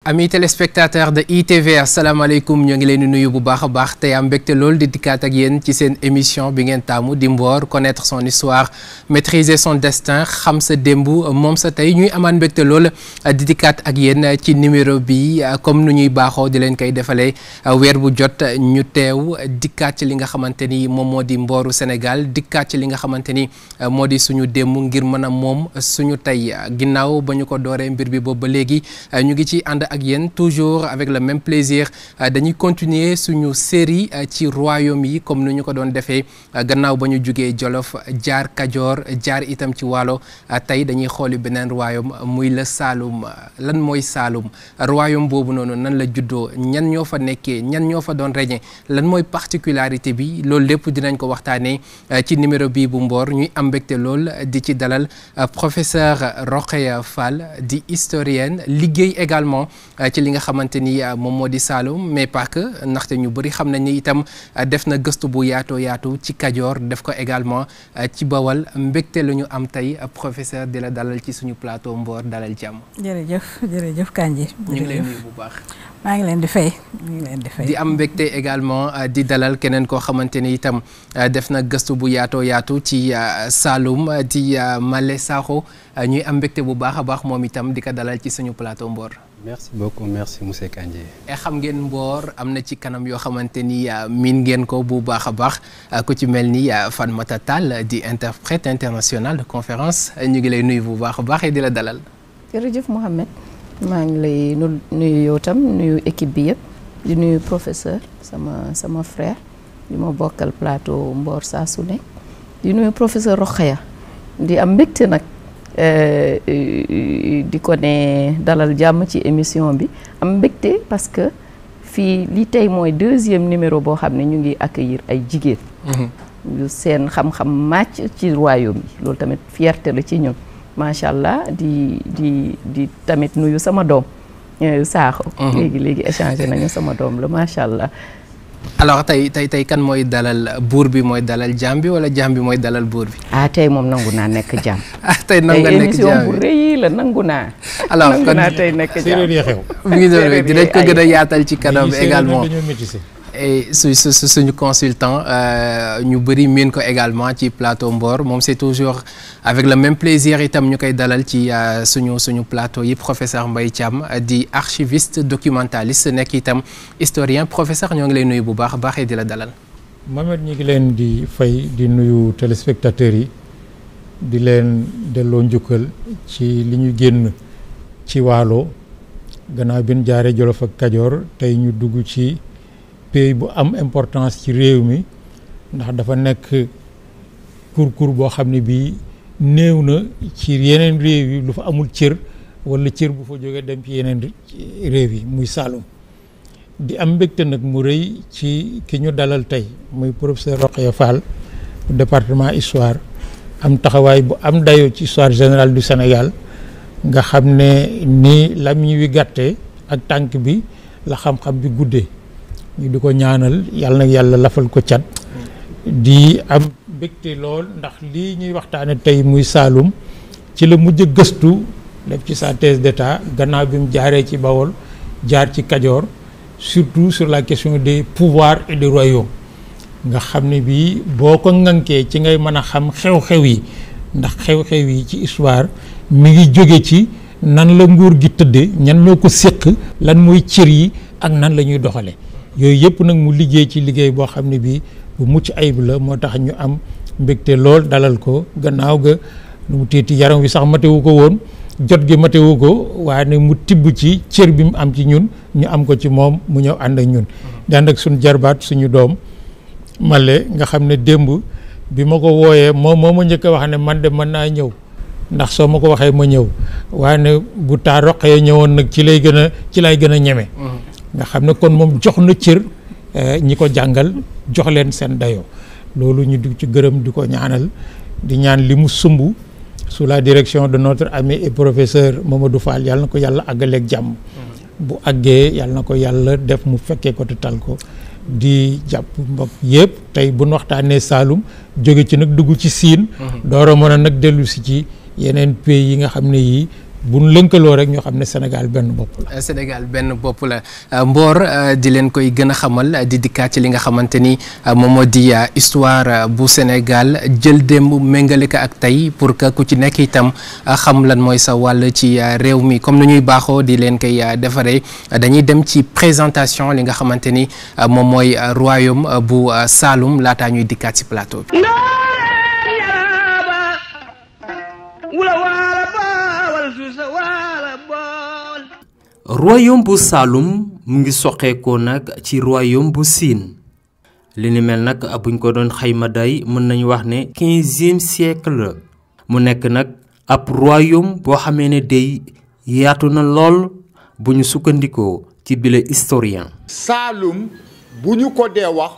Amis téléspectateurs de ITV asalaamaaleykum ñoo ngi leen di nuyu bu baax a baax tey am mbégte lool di dikkaat ak yéen ci seen émission bi ngeen taamu di Mboor connaître son histoire maîtriser son destin xam sa démb moom sa tey ñuy amaan mbégte lool di dikkaat ak yéen ci numéro bi comme nu ñuy baaxoo di leen koy defalee weer bu jot ñu teew dikkaat ci li nga xamante ni moom moo di mbooru Sénégal dikkaat ci li nga xamante ni moo di suñu démb ngir mën a moom suñu tey ginnaaw ba ñu ko dooree mbir bi boobu ba léegi ñu ngi ci ànd ak yéen toujours avec le même plaisir dañuy continuer suñu série ci royaume yi comme ni ñu ko doon defee gannaaw ba ñu jugee Jolof jaar Kajoor jaar itam ci Waalo tey dañuy xooli beneen royaume muy la Saloum lan mooy Saloum royaume boobu noonu nan la juddoo ñan ñoo fa nekkee ñan ñoo fa doon régner lan mooy particularité bi loolu lépp dinañ ko waxtaanee ci numéro bii bu Mboor ñuy am mbégte lool di ci dalal professeur Rokhaya Fall di historienne liggéey également ci li nga xamante ni moom moo di Saloum mais pas que ndaxte ñu bëri xam nañ ni itam def na gëstu bu yaatoo yaatu ci Kajoor def ko également ci Bawal mbégte la ñu am tey professeur di la dalal ci suñu plateau Mboor dalal jàmm. jërëjëf Kandji. ñu ngi leen nuyu bu baax. maa ngi leen di fay di am mbégte également di dalal keneen koo xamante ni itam def na gëstu bu yaatoo yaatu ci Saloum di Malé Sakho ñuy am mbégte bu baax a baax moom itam di ko dalal ci suñu plateau Mboor. merci beaucoup merci monsieur Kandji. xam ngeen Mboor am na ci kanam yoo xamante ni miin ngeen ko bu baax a baax ku ci mel ni Fatmata Tall di interprète international de conférence ñu ngi lay nuyu bu baax a baax di la dalal. jërëjëf Mouhamed maa ngi lay nuyu yow tam nuyu équipe bi yëpp di nuyu professeur sama frère di ma bokkal plateau Mboor saa su ne di nuyu professeur Rokhaya di am mbégte nag. di ko ne dalal jàmm ci émission bi am mbégte parce que fii li tey mooy deuxième numéro boo xam ne ñu ngi accueillir ay jigéen yu seen xam-xam màcc ci royaume yi loolu tamit fierté la ci ñun macha allah di tamit nuyu sama doom Sakho léegi échangé nañu sama doom la macha allah. alors tey kan mooy dalal buur bi mooy dalal jaam bi wala jaam bi mooy dalal buur bi. tey moom nangu naa nekk jaam. tey nangu nga nekk jaam émission bu rëy la nangu naa. alors nangu naa tey nekk jaam mi ngi doon dinañ ko gën a yaatal ci kanam également. et suñu consultant ñu bëri miin ko également ci plateau Mboor moom c'est toujours avec le même plaisir itam ñu koy dalal ci suñu plateau yi professeur Mbaye Thiam di archiviste documentaliste nekk itam historien professeur ñoo ngi lay nuyu bu baax a baax di la dalal. Mohamed ñu ngi leen di fay di nuyu téléspectateurs yi di leen delloo njukkal ci li ñu génn ci Waalo gannaaw bi ñu jaaree Jolof ak Kajoor tey ñu dugg ci. pays bu am importance ci réew mi ndax dafa nekk kur boo xam ne bii néew na ci yeneen réew yi lu fa amul cër wala cër bu fa jógee dem ci yeneen réew yi muy Saloum di am mbégte nag mu rëy ci ki ñu dalal tey muy professeur Rokhaya Fall département histoire am taxawaay bu am dayo ci histoire générale du Sénégal nga xam ne ni lamiñ wi gàttee ak tànk bi la xam-xam bi guddee ñu di ko ñaanal yàlla nag yàlla lafal ko cat di am mbégte lool ndax lii ñuy waxtaane tey muy Saloum ci la mujj gëstu def ci sa thèse d'état gannaaw bi mu jaaree ci Bawol jaar ci Kajoor surtout sur la question des pouvoirs et des royaumes nga xam ne bii boo ko ŋankee ci ngay mën a xam xew-xew yi ndax xew-xew yi ci histoire mi ngi jóge ci nan la nguur gi tëdde ñan ñoo ko séq lan mooy cër yi ak nan la ñuy doxale yooyu yëpp nag mu liggéey ci liggéey boo xam ne bii bu mucc ayib la moo tax ñu am mbégte lool dalal ko gannaaw ga nu mu tiiti yaram wi sax matewu ko woon jot gi matewu ko waaye ne mu tibb ci cër bi mu am ci ñun ñu am ko ci moom mu ñëw ànd ak ñun di ànd ak suñu jarbaat suñu doom Malé nga xam ne démb bi ma ko wooyee moom moo ma njëkk a wax ne man de mën naa ñëw ndax soo ma ko waxee ma ñëw waaye ne bu taa Rokhaya ñëwoon nag ci lay gën a ñeme nga xam ne kon moom jox na cër ñi ko jàngal jox leen seen dayoo loolu ñu di ci gërëm di ko ñaanal di ñaan li mu sumb sous la direction de notre ami et professeur Mamadou Fall yàlla na ko yàlla àggaleeg jàmm bu àggee yàlla na ko yàlla def mu fekkee ko te tal ko di jàpp mbokk yëpp tey bu nu waxtaanee Saloum jóge ci nag dugg ci Siin door a mën a nag dellu si ci yeneen pays yi nga xam ne yii buñ lënkaloo rek ñoo xam ne Sénégal benn bopp la. Sénégal benn bopp la Mboor di leen koy gën a xamal di dikkaat ci li nga xamante ni moom moo di histoire bu Sénégal jël démb méngale ko ak tey pour que ku ci nekk itam xam lan mooy sa wàll ci réew mi comme ni ñuy baaxoo di leen koy defaree dañuy dem ci présentation li nga xamante ni moom mooy royaume bu Saloum laataa ñuy dikkaat ci plateau bi. royaume bu Saloum mu ngi soqeekoo nag ci royaume bu Sine li ni mel nag buñ ko doon xayma day mën nañu wax ne 15e siècle la mu nekk nag ab royaume boo xamee ne day yaatu na lool bu ñu sukkandikoo ci bile historien. Saloum bu ñu ko dee wax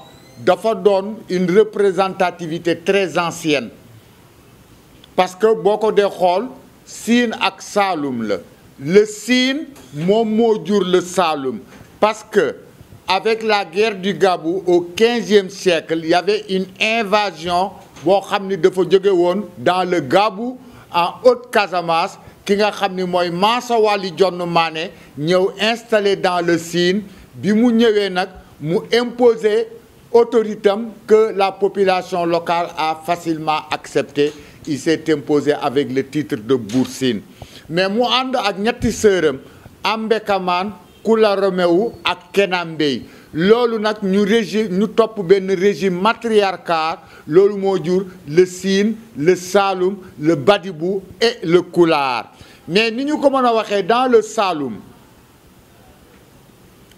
dafa doon une représentativité très ancienne parce que boo ko dee xool Sine ak Saloum la. Le Sine moom moo jur le Saloum parce que avec la guerre du Gabou au 15e siècle il y avait une invasion boo xam ni dafa jóge woon dans le Gabou en Haute-Casamance ki nga xam ni mooy Mansa Wali Jonn Mané ñëw installé dans le Sine bi mu ñëwee nag mu imposer autoritam que la population locale a facilement accepté. Il s'est imposé avec le titre de Bour Sine mais mu ànd ak ñetti sëram Ambekaman Kula Romewu ak Kenambey loolu nag ñu topp benn régime matriarcal loolu moo jur le Sine le Saloum le Badibou et le Kulaar mais ni ñu ko mën a waxee dans le Saloum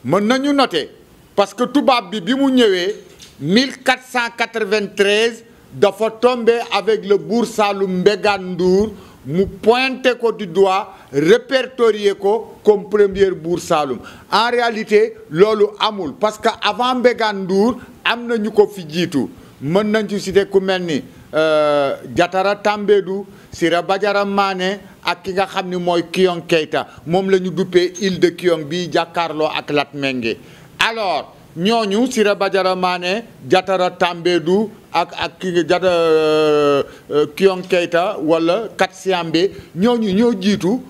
mën nañu noter parce que tubaab bi mu ñëwee 1493 dafa tombé avec le Bour Saloum Mbégane Ndour mu pointé ko du doigt répertorié ko comme premier Bour Saloum en réalité loolu amul parce que avant Mbégane Ndour am na ñu ko fi jiitu mën nañ ci citer ku mel ni Jatara Tambédou Sira Badiara Mané ak ki nga xam ni mooy Kiong Keita moom la ñu duppee île de Kiong bi jàkkaarloo ak Latmingué alors ñooñu Sira Badiara Mané Jatara Tambédou ak ki Kiong Keita wala Kat Siambé ñooñu ñoo jiitu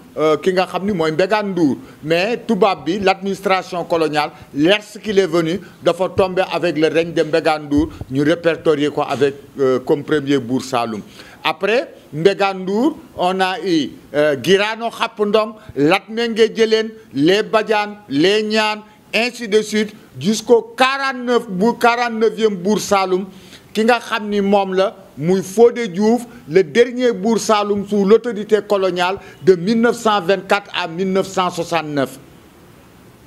ki nga xam ni mooy Mbégane Ndour mais tubaab bi l'administration coloniale lorsqu'il est venu dafa tombé avec le règne de Mbégane Ndour ñu répertorié ko avec comme premier Bour Saloum après Mbégane Ndour on a eu Girano Xapp Ndong Latmingué Jëleen les Badiane les Ñaan ainsi de suite jusqu'au 49e Bour Saloum ki nga xam ni moom la muy Fodé Diouf le dernier Bour Saloum sous l'autorité coloniale de 1924 à 1969.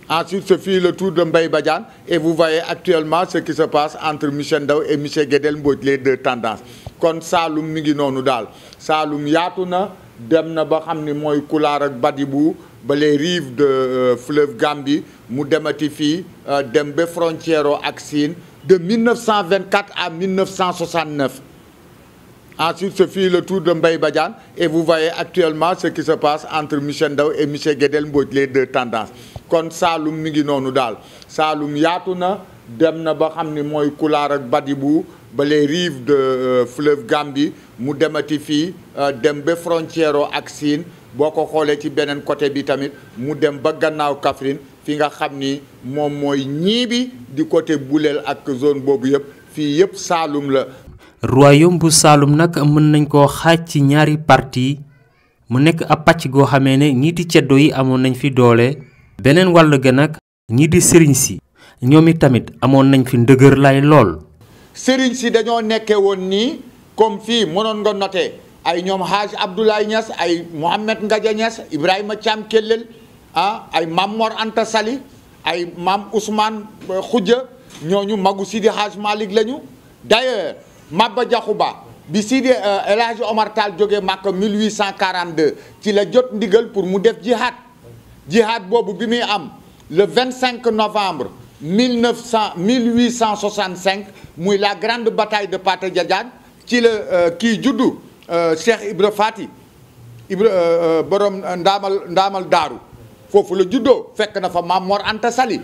Ensuite se fit le tour de Mbaye Badiane et vous voyez actuellement ce qui se passe entre Michel Ndaw et Michel Guédel Mbodj les deux tendances kon Saloum mi ngi noonu daal Saloum yaatu na dem na ba xam ni mooy Kulaar ak Badibou ba les rives de fleuve Gambie mu demati fii dem ba frontière ak Sine de 1924 à 1969. Ensuite se fit le tour de Mbaye Badiane et vous voyez actuellement ce qui se passe entre Michel Ndaw et Michel Guédel Mbodj les deux tendances kon Saloum mi ngi noonu daal Saloum yaatu na dem na ba xam ni mooy Kulaar ak Badibou ba les rives de fleuve Gambie mu demati fii dem ba frontière ak Sine boo ko xoolee ci beneen côté bi tamit mu dem ba gannaaw Kaffrine fi nga xam ni moom mooy ñiibi di côté Boulel ak zone boobu yëpp fii yëpp Saloum la. royaume bu Saloum nag mën nañ koo xaaj ci ñaari parti mu nekk ab pàcc goo xamee ne ñii di ceddo yi amoon nañ fi doole beneen wàll ga nag ñii di sëriñ si ñoom i tamit amoon nañ fi ndëgër lay lool. sëriñ si dañoo nekkee woon nii comme fii mënoon nga noter ay ñoom Hadj Abdoulaye Niass ay Mohamed Ngadia Niass Ibrahima Thiam Kellel ay Mam Mor Anta Sali ay Mam Ousmane Khoudia ñooñu magu Sidi Hadj Malick lañu d'ailleurs Maba Diakhou Ba bi Sidi El Hadj Omar Tall jógee Makka 1842 ci la jot ndigal pour mu def jihad boobu bi muy am le 25 novembre 1865 muy la grande bataille de Pathé Diadiane ci la kii juddu Cheikh Ibra Fati borom ndaamal daaru foofu la juddoo fekk na fa Mam Mor Anta Sali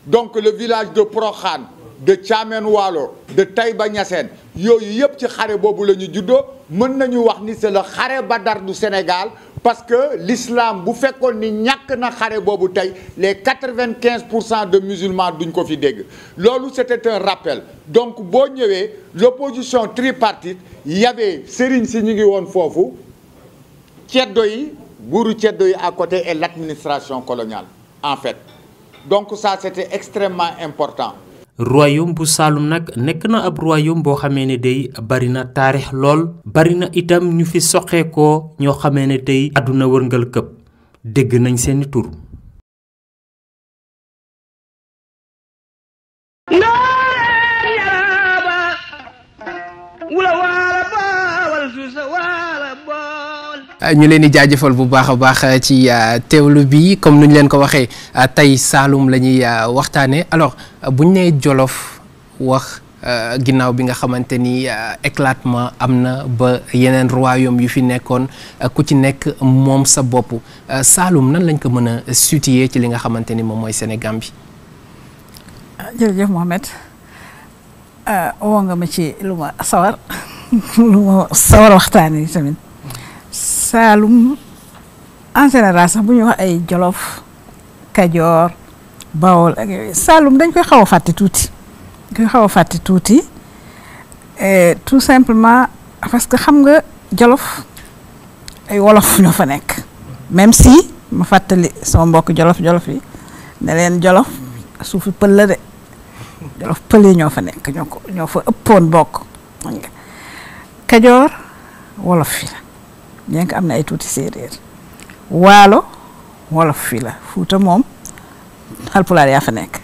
donc le village de Prokhane de Thiamène Walo de Taïba Niassène yooyu yëpp ci xare boobu la ñu juddoo mën nañu wax ni c'est le xare Badar du Sénégal parce que l'islam bu fekkoon ni ñàkk na xare boobu tey les 95% de musulmans duñ ko fi dégg loolu c'était un rappel donc boo ñëwee l'opposition tripartite y avait sëriñ si ñu ngi woon foofu ceddo yi buuru ceddo yi à côté et l'administration coloniale en fait donc ça c'était extrêmement important. royaume bu Saloum nag nekk na ab royaume boo xamee ne day bari na taarix lool bari na itam ñu fi soqeekoo ñoo xamee ne tey àdduna wërngal këpp dégg nañ seeni tur. ñu leen di jaajëfal bu baax a baax ci teewlu bi comme nu ñu leen ko waxee tey Saloum la ñuy waxtaanee alors bu ñu nee Jolof wax ginnaaw bi nga xamante ni éclatement am na ba yeneen royaume yu fi nekkoon ku ci nekk moom sa bopp Saloum nan lañ ko mën a situer ci li nga xamante ni moom mooy Sénégal bi. jërëjëf Mohamed woo nga ma ci lu ma sawar waxtaanee tamit. Saloum en général sax bu ñuy wax ay Jolof Kajoor Bawol ak yooyu Saloum dañ koy xaw a fàtte tuuti tout simplement parce que xam nga Jolof ay wolof ñoo fa nekk même si ma fàttali sama mbokk Jolof yi ne leen Jolof suufi pël la de Jolof pël yi ñoo fa nekk ñoo fa ëppoon bokk Kajoor wolof fi la bien que am na ay tuuti séeréer waalo wolof fi la Fuuta moom Haalpulaar yaa fa nekk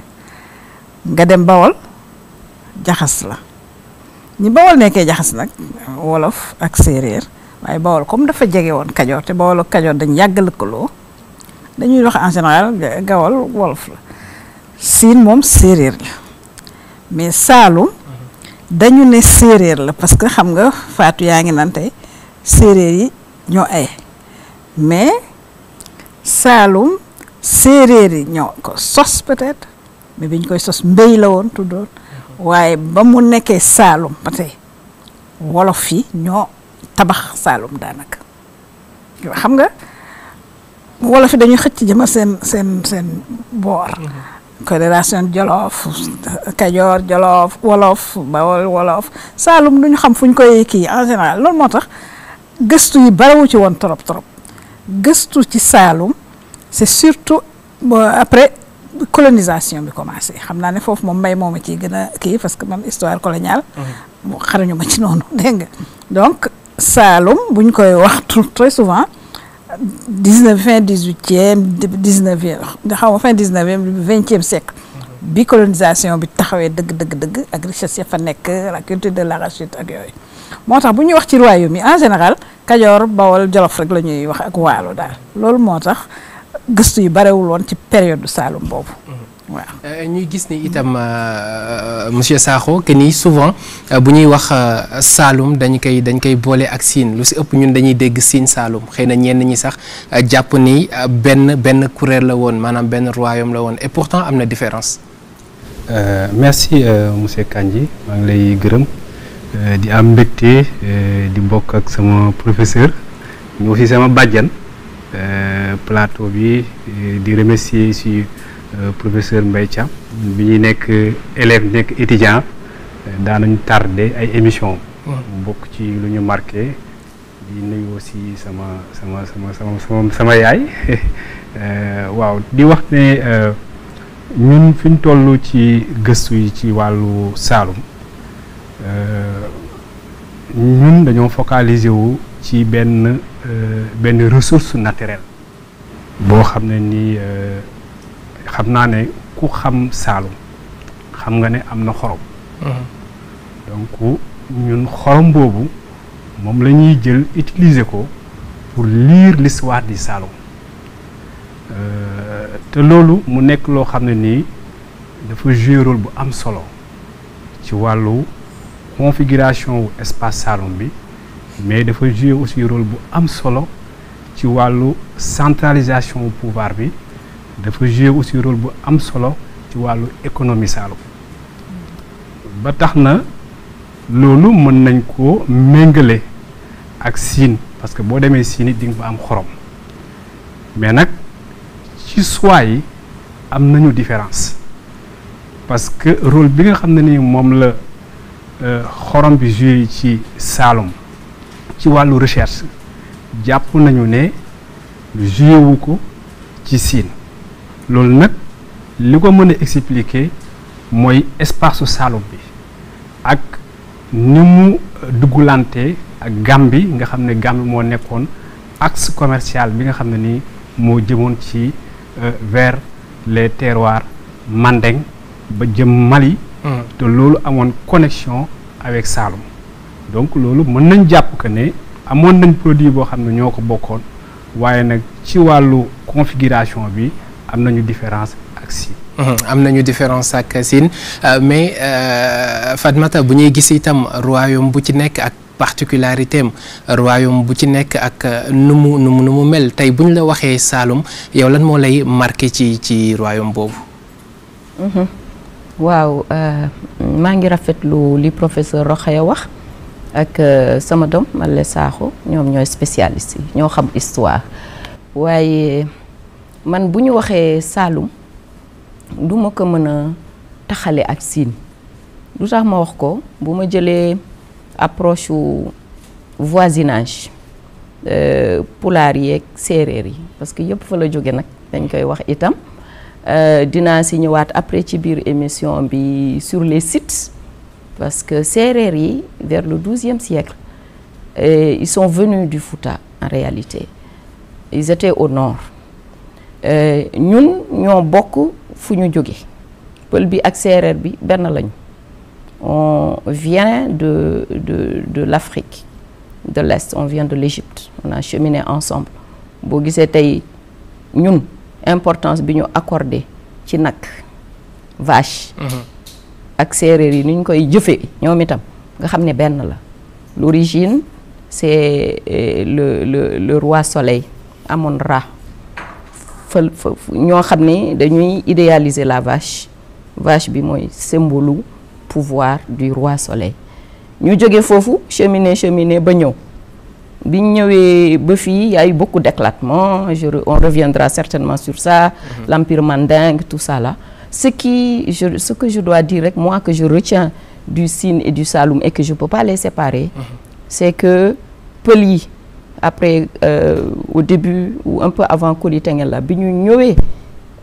nga dem Bawol jaxas la ñi Bawol nekkee jaxas nag wolof ak séeréer waaye Bawol comme dafa jege woon Kajoor te Bawol ak Kajoor dañ yàgg lëkkaloo dañuy wax en général Gawol wolof la Siin moom séeréer la mais Saloum dañu ne séeréer la parce que xam nga Fatou yaa ngi naan tey séeréer yi ñoo ay mais Saloum séeréer yi ñoo ko sos peut-être mais bi ñu koy sos mbéy la woon tuddoon waaye ba mu nekkee Saloum ba tey wolof yi ñoo tabax Saloum daanaka xam nga wolof yi dañuy xëcc jëma seen boor Fédération Jolof Kajoor Jolof wolof Bawol wolof Saloum duñu xam fu ñu koy kii en général loolu moo tax gëstu yi bariwu ci woon trop gëstu ci Saloum c'est surtout après colonisation bi commencé xam naa ne foofu moom mbay mooma ciy gën a kii parce que man histoire coloniale mu xarañu ma ci noonu dégg nga donc Saloum bu ñu koy wax très souvent 19e fin 19e 20e siècle bi colonisation bi taxawee dëgg ak richesse ya fa nekk la culture de l'arachide ak yooyu moo tax bu ñuy wax ci royaume yi en général Kajoor Bawol Jolof rek la ñuy wax ak Waalo daal loolu moo tax gëstu yu barewul woon ci période Saloum boobu waaw. ñuy gis ni itam monsieur Sakho que ni souvent bu ñuy wax Saloum dañ koy boole ak Siin lu si ëpp ñun dañuy dégg Siin Saloum xëy na ñenn ñi sax jàpp ni benn kuréel la woon maanaam benn royaume la woon et pourtant am na différence. Merci monsieur Kandji maa ngi lay gërëm di am mbégte di bokk ak sama professeur ñu aussi sama bàjjan plateau bi di remercier si professeur Mbaye Thiam bi ñuy nekk élève nekk étudiant daanañu tardé ay émission bokk ci lu ñu marqué di nuyu aussi sama yaay waaw di wax ne ñun fi ñu toll ci gëstu yi ci wàllu Saloum ñun dañoo focaliser wu ci benn ressource naturelle boo xam ne nii xam naa ne ku xam Saloum xam nga ne am na xorom donc ñun xorom boobu moom la ñuy jël utiliser ko pour lire l'histoire du Saloum te loolu mu nekk loo xam ne nii dafa jouer rôle bu am solo ci wàllu configuration wu espace Saloum bi mais dafa jouer aussi rôle bu am solo ci wàllu centralisation pouvoir bi dafa jouer aussi rôle bu am solo ci wàllu économie Saloum ba tax na loolu mën nañ ko méngale ak Siin parce que boo demee Siin it di nga fa am xorom mais nag ci choix yi am nañu différence parce que rôle bi nga xam ne ni moom la xorom bi joué ci Saloum ci wàllu recherche jàpp nañu ne joué wu ko ci Sine loolu nag li ko mën a expliquer mooy espace su Saloum bi ak ni mu duggulante ak Gambie nga xam ne Gambie moo nekkoon axe commercial bi nga xam ne ni moo jëmoon ci vers les terroirs Mandeng ba jëm Mali. te loolu amoon connexion avec Saloum donc loolu mën nañ jàpp que ne amoon nañ produit boo xam ne ñoo ko bokkoon waaye nag ci wàllu configuration bi am nañu différence ak Sine. am nañu différence ak Sine mais Fatmata bu ñuy gis itam royaume bu ci nekk ak particularité am royaume bu ci nekk ak nu mu mel tey bu ñu la waxee Saloum yow lan moo lay marqué ci royaume boobu. waaw maa ngi rafetlu li professeur Rokhaya wax ak sama doom Malé Sakho ñoom ñooy spécialiste yi ñoo xam histoire waaye man bu ñu waxee Saloum du ma ko mën a taxale ak Sine lu tax ma wax ko bu ma jëlee approche voisinage pulaar yeeg séeréer yi parce que yëpp fa la jóge nag dañ koy wax itam dinaa si ñëwaat après ci biir émission bi sur les sites parce que séeréer yi vers le XIIe siècle ils sont venus du Fouta en réalité ils étaient au nord ñun ñoo bokk fu ñu jóge pël bi ak séeréer bi benn lañu on vient de l'Afrique de l'Est on vient de l'Égypte on a cheminé ensemble boo gisee tey ñun importance bi ñu accordé ci nag vache ak séeréer yi ni ñu koy jëfee ñoom itam nga xam ne benn la l'origine c'est le roi soleil Amon-Ra ñoo xam ne dañuy idéaliser la vache bi mooy symbole pouvoir du roi soleil ñu jóge foofu cheminer ba ñëw biñ ñëwee ba fii y a eu beaucoup d'éclatements on reviendra certainement sur ça l'empire mandingue tout ça là ce que je dois dire rek moi que je retiens du Sine et du Saloum et que je peux pas les séparer c'est que pël yi après au début ou un peu avant Koli Tengela bi ñu ñëwee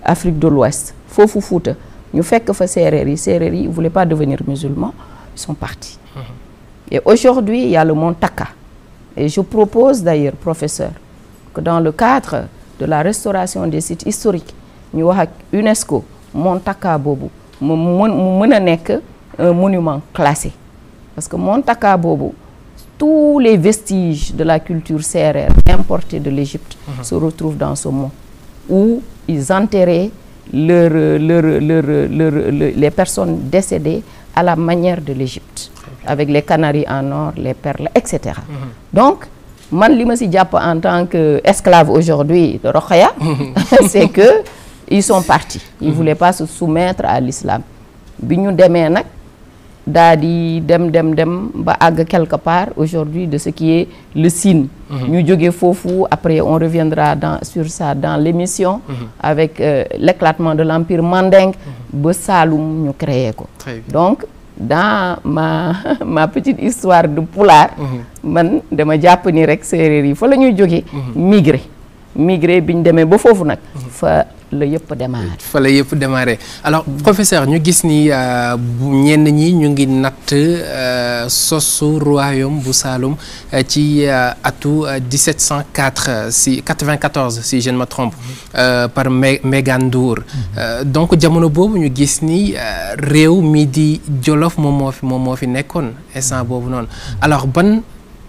Afrique de l'Ouest foofu Fouta ñu fekk fa séeréer yi ils voulaient pas devenir musulmans ils sont partis et aujourd'hui il y a le mont Taka et je propose d'ailleurs professeur que dans le cadre de la restauration des sites historiques ñu wax ak UNESCO mont Taka boobu mu mën a nekk un monument classé parce que mont Taka boobu tous les vestiges de la culture sérère importée de l'Égypte se retrouvent dans ce mont où ils enterraient les personnes décédées à la manière de l'Égypte avec les canaries en or, les perles, etc. Donc, man li ma si jàpp en tant que esclave aujourd'hui de Rokhaya, c'est que ils sont partis. Ils voulaient pas se soumettre à l'islam. Bi ñu demee nag daa di dem ba àgg quelque part aujourd'hui de ce qui est le Sine. ñu jóge foofu après on reviendra sur ça dans l'émission avec l'éclatement de l'empire mandingue ba Saloum ñu créé ko. Donc dans ma petite histoire de pulaar man dama jàpp ni rek séeréer yi fa la ñuy jóge migré bi ñu demee ba foofu nag fa la yëpp démarré. Alors professeur ñu gis ni ñenn ñi ñu ngi natt sosu royaume bu Saloum ci atu 1704 si 94 si je ne me trompe par Mbégane Ndour donc jamono boobu ñu gis ni réew mi di Jolof moom moo fi nekkoon instant boobu noonu alors ban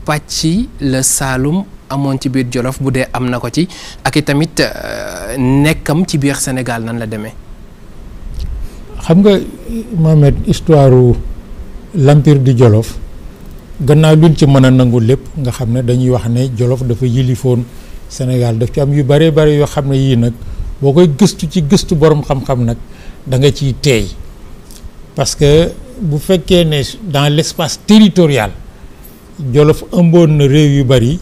pàcc la Saloum amoon ci biir Jolof bu dee am na ko ci ak i tamit nekkam ci biir Sénégal nan la demee. xam nga Mohamed histoire l'empire du Jolof gannaaw luñ ci mën a nangu lépp nga xam ne dañuy wax ne Jolof dafa yilifoon Sénégal daf ci am yu bare yoo xam ne yii nag boo koy gëstu ci gëstu borom xam-xam nag da nga ciy teey parce que bu fekkee ne dans l'espace territorial Jolof ëmboon na réew yu bari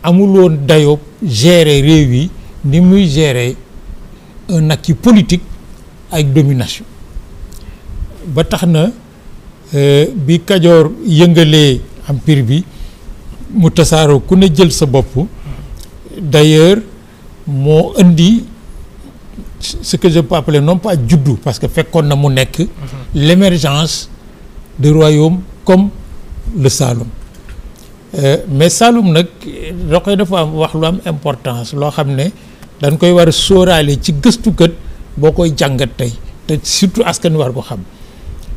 amuloon dayoo gérer réew yi ni muy gérer un acquis politique avec domination ba tax na bi Kajoor yëngalee empire bi mu tasaaroo ku ne jël sa bopp d'ailleurs moo indi ce que je peux appeler non pas juddu parce que fekkoon na mu nekk l'émergence de royaumes comme le Saloum mais Saloum nag da koy dafa am wax lu am importance loo xam ne dañ koy war a sóoraale ci gëstukat boo koy jàngat tey te surtout askan war ko xam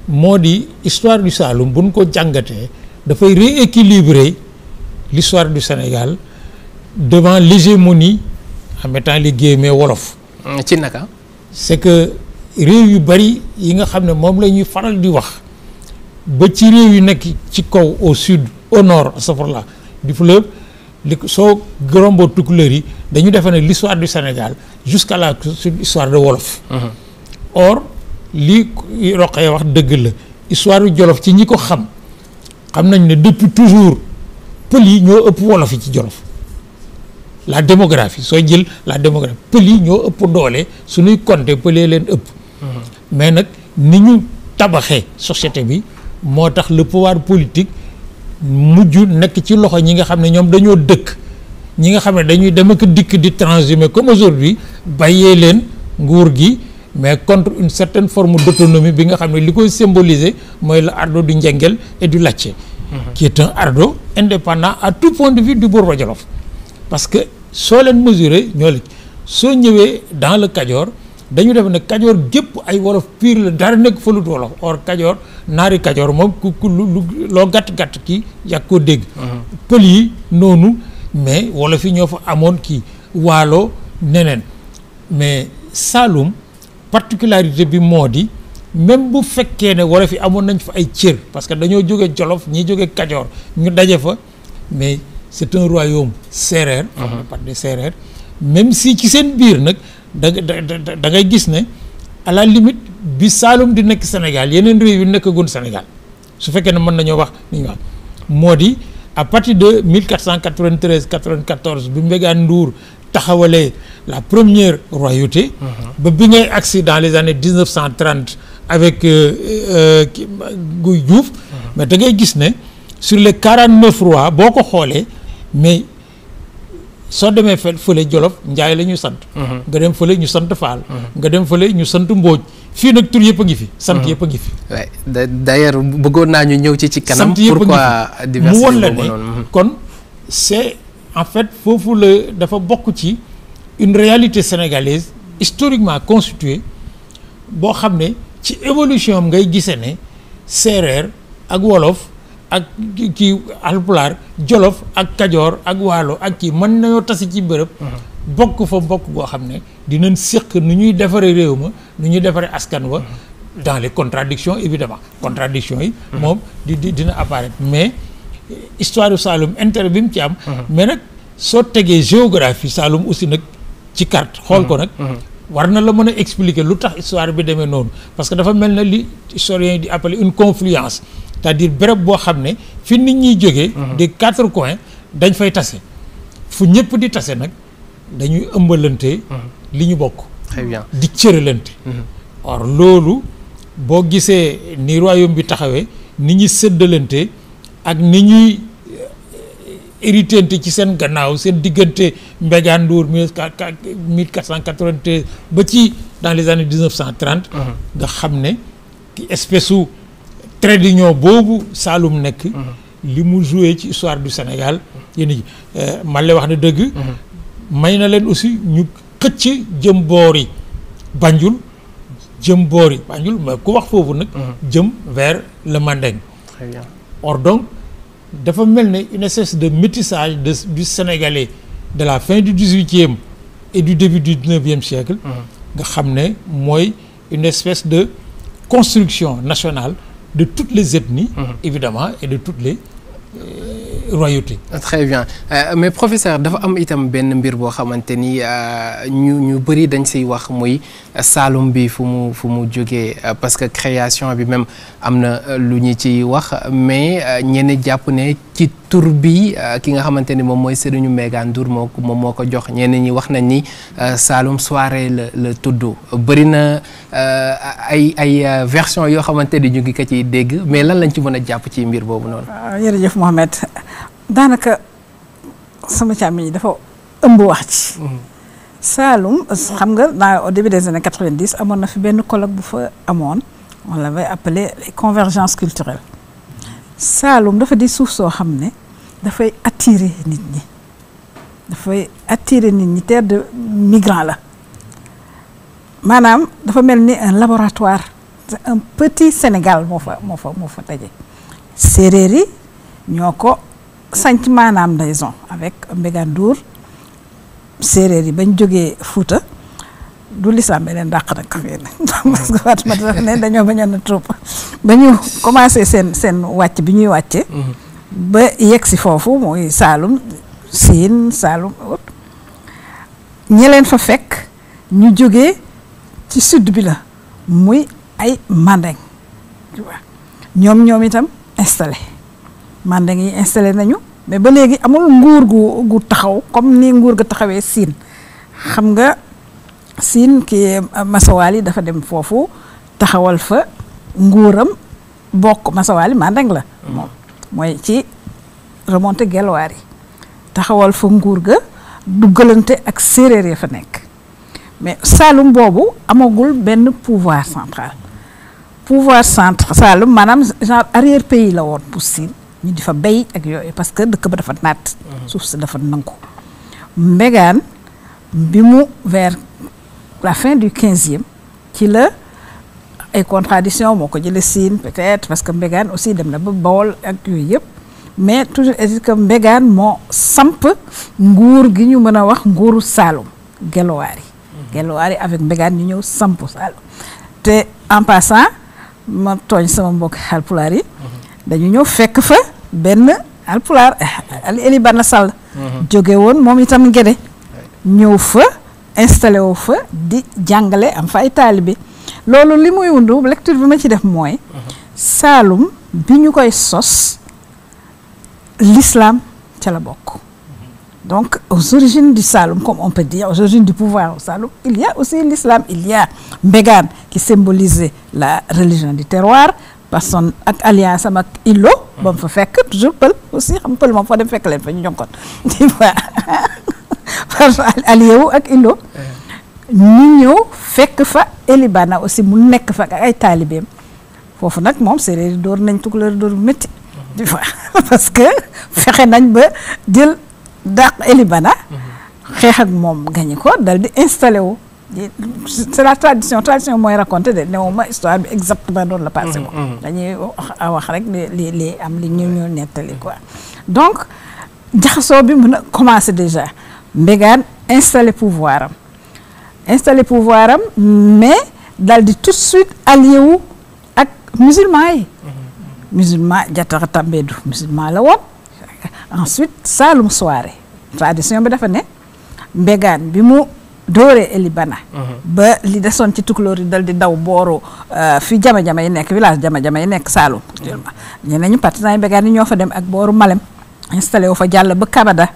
moo di histoire du Saloum buñ ko jàngatee dafay rééquilibrer l'histoire du Sénégal devant l'hégémonie en mettant les guillemets wolof. ci naka. c'est que réew yu bari yi nga xam ne moom la ñuy faral di wax ba ci réew yu nekk ci kaw au sud au nord astafurlah du fleuve li soo romboo tukulóor yi dañu defe ne l'histoire du Sénégal jusqu'à la histoire de wolof. or li Rokhaya wax dëgg la histoire du Jolof ci ñi ko xam nañ ne depuis toujours pël yi ñoo ëpp wolof yi ci Jolof. la démographie sooy jël la démographie pël yi ñoo ëpp doole suñuy compter pël yi leen ëpp. mais nag ni ñu tabaxee société bi moo tax le pouvoir politique mujj nekk ci loxo ñi nga xam ne ñoom dañoo dëkk ñi nga xam ne dañuy dem ak dikk di transhumer comme aujourd'hui bàyyee leen nguur gi mais contre une certaine forme d'autonomie bi nga xam ne li koy symboliser mooy le ardo du Njengel et du Latché. qui est un ardo indépendant à tout point de vue du Buurba Jolof parce que soo leen mesurer ñoo la soo ñëwee dans le Kajoor dañu def ne Kajoor gépp ay wolof pire la dara nekk fa lu wolof or Kajoor naari Kajoor moom ku loo gàtt kii yàgg koo dégg. pël yi noonu mais wolof yi ñoo fa amoon kii waalo neneen mais Saloum particularité bi moo di même bu fekkee ne wolof yi amoon nañ fa ay cër parce que dañoo jóge Jolof ñi jóge Kajoor ñu daje fa mais c'est un royaume sérère par des sérères même si ci seen biir nag da ngay gis ne à la limite bi Saloum di nekk Sénégal yeneen réew yu nekkagun Sénégal su fekkee ne mën nañoo wax ni ñu wax moo di à partir de 1493 94 bi Mbégane Ndour taxawalee la première royauté ba bi ngay agsi dans les années 1930 avec Guy Diouf mais da ngay gis ne sur les 49 rois boo ko xoolee mais soo demee fële Jolof Njaay la ñu sant nga dem fële ñu sant Faal nga dem fële ñu sant Mbóoj fii nag tur yëpp a ngi fi sant yëpp a ngi fi d'ailleurs bëggoon naa ñu ñëw ci kanam pourquoi mu won la ne kon c'est en fait foofu la dafa bokk ci une réalité sénégalaise historiquement constituée boo xam ne ci évolution am ngay gisee ne séeréer ak wolof ak kii alpulaar Jolof ak Kajoor ak Waalo ak kii mën nañoo tasi ci bërëb bokk fa bokk goo xam ne dinañ séq nu ñuy defaree réew ma nu ñuy defaree askan wa dans les contradictions évidemment contradictions yi moom dina apparaître mais histoire du Saloum intérêt bi mu ci am mais nag soo tegee géographie Saloum aussi nag ci carte xool ko nag war na la mën a expliquer lu tax histoire bi demee noonu parce que dafa mel na li historiens yi di appeler une confluence c'est-à-dire béréb boo xam ne fi nit ñiy jógee des quatre coins dañ fay tase fu ñëpp di tase nag dañuy ëmbalante li ñu bokk très bien di cëralante or loolu boo gisee ni royaume bi taxawee ni ñuy séddalante ak ni ñuy héritante ci seen gannaaw seen diggante Mbégane Ndour 1493 ba ci dans les années 1930 nga xam ne espèce u trait d'union boobu Saloum nekk li mu joué ci histoire du Sénégal yéen ji man la wax na dëgg may na leen aussi ñu xëcc jëm boori Banjul mais ku wax foofu nag jëm vers le Mandeng très bien or donc dafa mel ne une espèce de métissage du Sénégalais de la fin du 18e et du début du 19e siècle nga xam ne mooy une espèce de construction nationale de toutes les ethnies évidemment et de toutes les royautés. Très bien mais professeur dafa am itam benn mbir boo xamante ni ñu bëri dañ siy wax muy Saloum bi fu mu jógee parce que création bi même am na lu ñu ci wax mais ñenn jàpp ne ci tur bi ki nga xamante ni moom mooy Serigne Mbégane Ndour moom moo ko jox ñenn ñi wax nañ ni Saloum soirée la tudd bëri na ay version yoo xamante ni ñu ngi ko ciy dégg mais lan lañ ci mën a jàpp ci mbir boobu noonu. jërëjëf Mohamed daanaka sama càmmiñ yi dafa ëmb wax ci. Saloum xam nga au début des années 90 amoon na fi benn colloque bu fa amoon on l'avait appelé les convergences culturelles Saloum dafa di suuf soo xam ne dafay attirer nit ñi terre de migrants la maanaam dafa mel ni un laboratoire un petit Sénégal moo fa daje séeréer yi ñoo ko sanc maanaam raison avec Mbégane Ndour séeréer yi bañ jógee Fuuta du lislaam ba leen dàq nag parce que Fatoumata dafa ne dañoo bañoon na trop ba ñu commencé seen wàcc bi ñuy wàcce ba yegg si foofu mooy Saloum Siin Saloum ñi leen fa fekk ñu jógee ci sud bi la muy ay mandeng ñoom itam installé mandeng yi installé nañu mais ba léegi amul nguur gu taxaw comme ni nguur ga taxawee Siin xam nga Siin ki Masawaali dafa dem foofu taxawal fa nguuram bokk Masawaali mandeng la moom mooy ci remonté Gelwaar yi taxawal fa nguur ga duggalante ak séeréer ya fa nekk mais Saloum boobu amagul benn pouvoir central Saloum maanaam genre arrière pays la woon pour Siin ñu di fa béy ak yooyu parce que dëkk ba dafa naat suuf si dafa nangu Mbégane bi mu vers la fin du 15e ci la ay contradiction moo ko jële Siin peut-être parce que Mbégane aussi dem na ba Bawol ak yooyu yëpp mais toujours est-il que Mbégane moo samp nguur gi ñu mën a wax nguuru Saloum Gelwaar yi avec Mbégane ñu ñëw samp Saloum te en passant ma tooñ sama mbokk Haalpulaar yi dañu ñëw fekk fa benn Haalpulaar Eli Bana Sall jóge woon moom itam Gédé ñëw fa installé wu fa di jàngale am fa ay taalibe loolu li muy wundu lecture bi ma ci def mooy Saloum bi ñu koy sos l'islam ca la bokk donc aux origines du Saloum comme on peut dire aux origines du pouvoir au Saloum il y a aussi l'islam il y a Mbégane qui symbolisait la religion du terroir par son ak alliance am ak Illo ba mu fa fekk toujours pël aussi xam pël moom foo dem fekk leen fa ñu jonkoon tu vois allié wu ak Illo ñu ñëw fekk fa Eli Bana aussi mu nekk fa ak ay taalibeem foofu nag moom séeréer door nañ tukulóor door bu métti tu vois parce que fexe nañ ba jël dàq Eli Bana xeex ak moom gañe ko dal di installé wu c'est la tradition mooy raconté de néew ma histoire bi exactement doon la passé ko dañuy wax rek li am li ñu nettali quoi donc jaxasoo bi mën a commencé déjà Mbégane installé pouvoir am mais dal di tout de suite allié wu ak musulman yi musulman Jatara Tambédou musulman la woon ensuite Saloum soirée tradition bi dafa ne Mbégane bi mu dooree Eli Bana ba li desoon ci tukulóor yi dal di daw booru fi jama-jama yi nekk village jama-jama yi nekk Saloum actuellement ñeneen ñu partisans yi Mbégane yi ñoo fa dem ak booru Malem installé wu fa jàll ba Kabada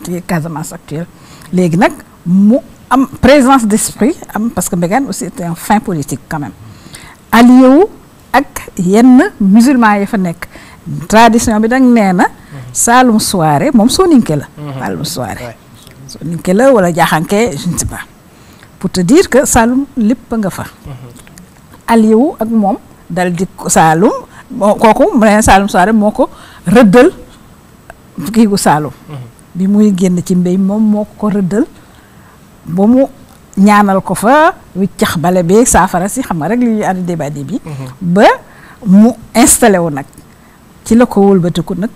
ci Casamance actuelle léegi nag mu am présence d'esprit am parce que Mbégane aussi était un fin politique quand même allié wu ak yenn musulmans yi fa nekk tradition bi nag nee na Saloum soirée moom Soninké la Saloum soirée Soninké la wala jaaxanke je ne sais pas pour te dire que Saloum lépp nga fa allié wu ak moom dal di Saloum kooku mu ne Saloum soirée moo ko rëddal kii gu Saloum bi muy génn ci mbéy moom moo ko rëddal ba mu ñaanal ko fa wiccax bale bi saafara si xam nga rek li ñuy ànd débat bi ba mu installé wu nag ci la ko wëlbatiku nag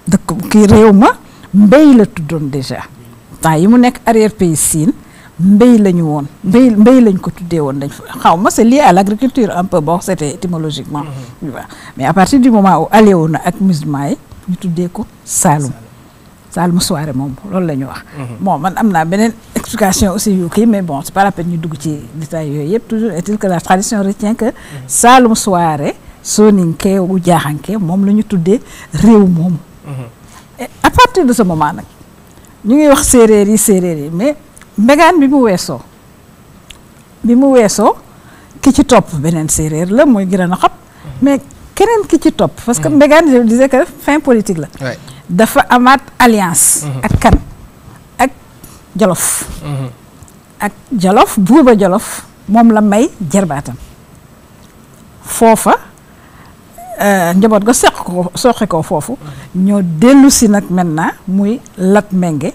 dëkk kii réew ma mbéy la tuddoon déjà temps yi mu nekk arrière pays Siin mbéy la ñu woon mbéy lañ ko tuddee woon dañ xaw ma c'est lié à l'agriculture un peu bon c'était étymologiquement mais à partir du moment où allié wu na ak musulman yi ñu tuddee ko Saloum soirée moom loolu la ñu wax bon man am naa beneen explication aussi yu kii mais bon c'est pas la peine ñu dugg ci détails yooyu yëpp toujours est-il que la tradition retient que Saloum soirée Soninké wu jaaxanke moom la ñu tuddee réew moomu et à partir de ce moment nag ñu ngi wax séeréer yi mais Mbégane bi mu weesoo ki ci topp beneen séeréer la mooy Girana Xop mais keneen ki ci topp parce que Mbégane je disais que fin politique la dafa amaat alliance ak kan ak Jolof ak Jolof Buuba Jolof moom la may jarbaatam foofa njaboot ga soqe ko foofu ñoo dellu si nag maintenant muy Latmingué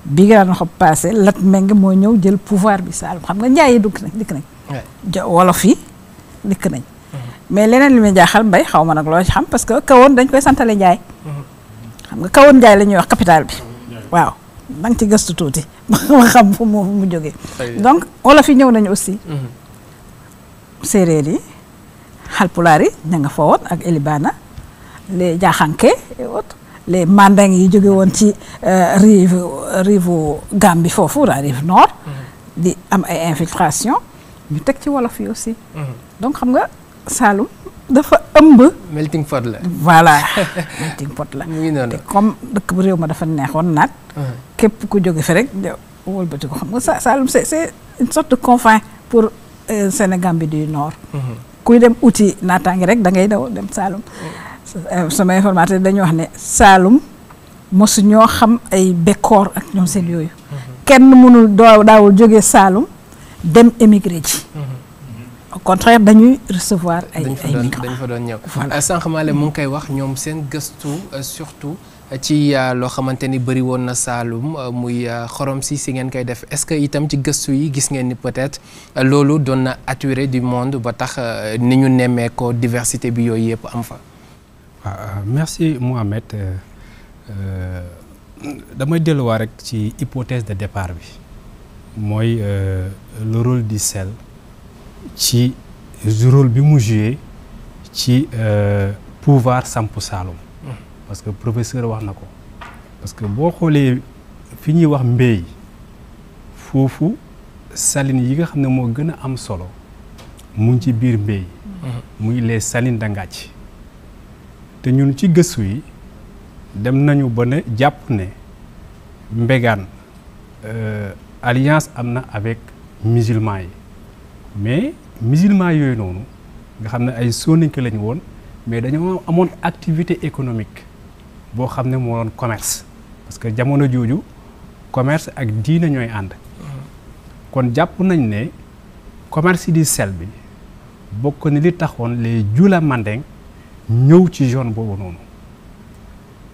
bi Girana Xop passé Latmingué moo ñëw jël pouvoir bi Saalum xam nga njaay yi dikk nañ wolof yi dikk nañ mais leneen li muy jaaxal mbay xaw ma nag loo ci xam parce que kawoon dañ koy santale njaay xam nga kawoon njaay la ñuy wax capital bi waaw da nga ci gëstu tuuti ma xam fu mu jógee donc wolof yi ñëw nañu aussi séeréer yi Halpulaar yi ña nga fa woon ak Elibana les Jaaxanke et autres les Mandeng yi jóge woon ci rive Gambie foofu la rive nord di am ay infiltration ñu teg ci wolof yi aussi donc xam nga Saalum dafa ëmb melting pot la voilà melting pot la te comme dëkk bu réew ma dafa neexoon naat képp ku jóge fi rek wëlbati ko xam nga Saalum c'est une sorte de confin pour Sénégambie du Nord kuy dem uti naataangi rek da ngay daw dem Saalum sama informateur dañu wax ne Saalum mosu ñoo xam ay bekkoor ak ñoom seen yooyu kenn mënul daawul jógee Saalum dem émigré ji au contraire dañuy recevoir ay migrants dañ fa doon ñëw sànq Maale mu ngi koy wax ñoom seen gëstu surtout ci loo xamante ni bëri woon na Saalum muy xorom si ngeen koy def est-ce que itam ci gëstu yi gis ngeen ni peut-être loolu doon na attirer du monde ba tax ni ñu nemmee ko diversité bi yooyu yëpp am fa. waaw merci Mohamed damay delluwaat rek ci hypothèse de départ bi mooy le rôle du sel ci rôle bi mu joué ci pouvoir sampu Saalum. parce que professeur wax na ko parce que boo xoolee fi ñuy wax mbéy foofu salines yi nga xam ne moo gën a am solo mu ngi ci biir mbéy muy les salines de Ngathie te ñun ci gëstu yi dem nañu ba ne jàpp ne Mbégane alliance am na avec musulmans yi mais musulmans yooyu noonu nga xam ne ay soninke lañu woon mais dañoo amoon activité économique boo xam ne moo doon commerce parce que jamono jooju commerce ak diina ñooy ànd kon jàpp nañ ne commerce di sel bi bokk ni li taxoon les Jula Mandeng ñëw ci zone boobu noonu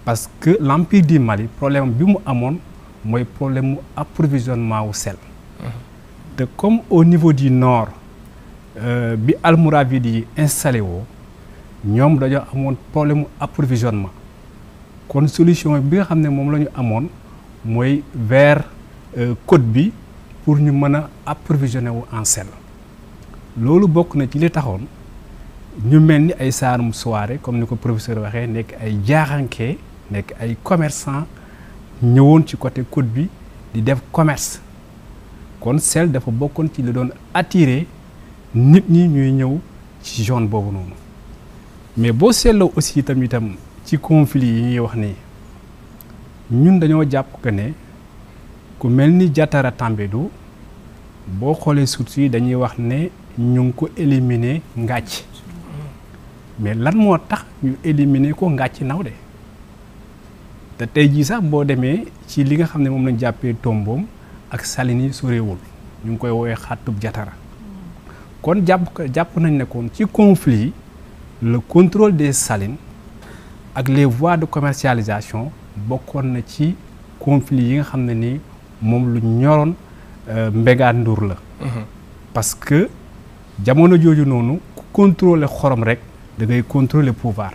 parce que l'empire du Mali problème bi mu amoon mooy problème mu approvisionnement wu sel te comme au niveau du nord bi Almoravide yi installé woo ñoom dañoo amoon problème mu approvisionnement kon solution bi nga xam ne moom la ñu amoon mooy vers côte bi pour ñu mën a approvisionner wu en sel loolu bokk na ci li taxoon ñu mel ni ay Saalum Soare comme ni ko professeur waxee nekk ay jaaxankee nekk ay commerçant ñëwoon ci côté côte bi di def commerce kon sel dafa bokkoon ci li doon attirer nit ñi ñuy ñëw ci zone boobu noonu mais boo seetloo aussi itam ci conflit yi ñuy wax nii ñun dañoo jàpp que ne ku mel ni Diatara Tambédou boo xoolee sources yi dañuy wax ne ñu ngi ko éliminer Ngathie mais lan moo tax ñu éliminer ko Ngathie Nawde te tey jii sax boo demee ci li nga xam ne moom lañ jàppee tomboom ak salines yi sorewul ñu ngi koy woowee xàttub Diatara kon jàpp nañ ne kon ci conflit le contrôle des salines ak les voies de commercialisation bokkoon na ci conflit yi nga xam ne ni moom lu ñoroon Mbégane Ndour la parce que jamono jooju noonu ku contrôler xorom rek da ngay contrôler pouvoir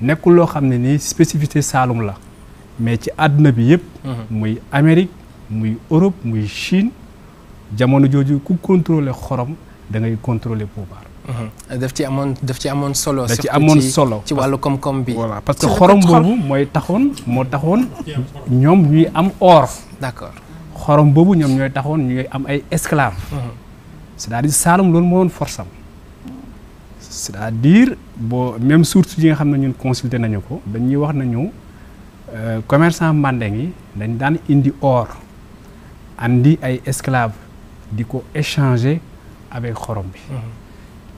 nekkul loo xam ne ni spécificité Saalum la mais ci àdduna bi yëpp muy Amérique muy Europe muy Chine jamono jooju ku contrôler xorom da ngay contrôler pouvoir daf ci amoon solo. daf ci amoon solo ci wàllu koom-koom bi. voilà parce que xorom boobu moo taxoon ñoom ñuy am or. d'accord xorom boobu ñoom ñooy taxoon ñuy am ay esclaves. c'est-à-dire Saalum loolu moo doon force am c'est-à-dire boo même source yi nga xam ne ñun consulté nañu ko dañuy wax nañu commerçant mandeng yi dañ daan indi or andi ay esclaves di ko échanger avec xorom bi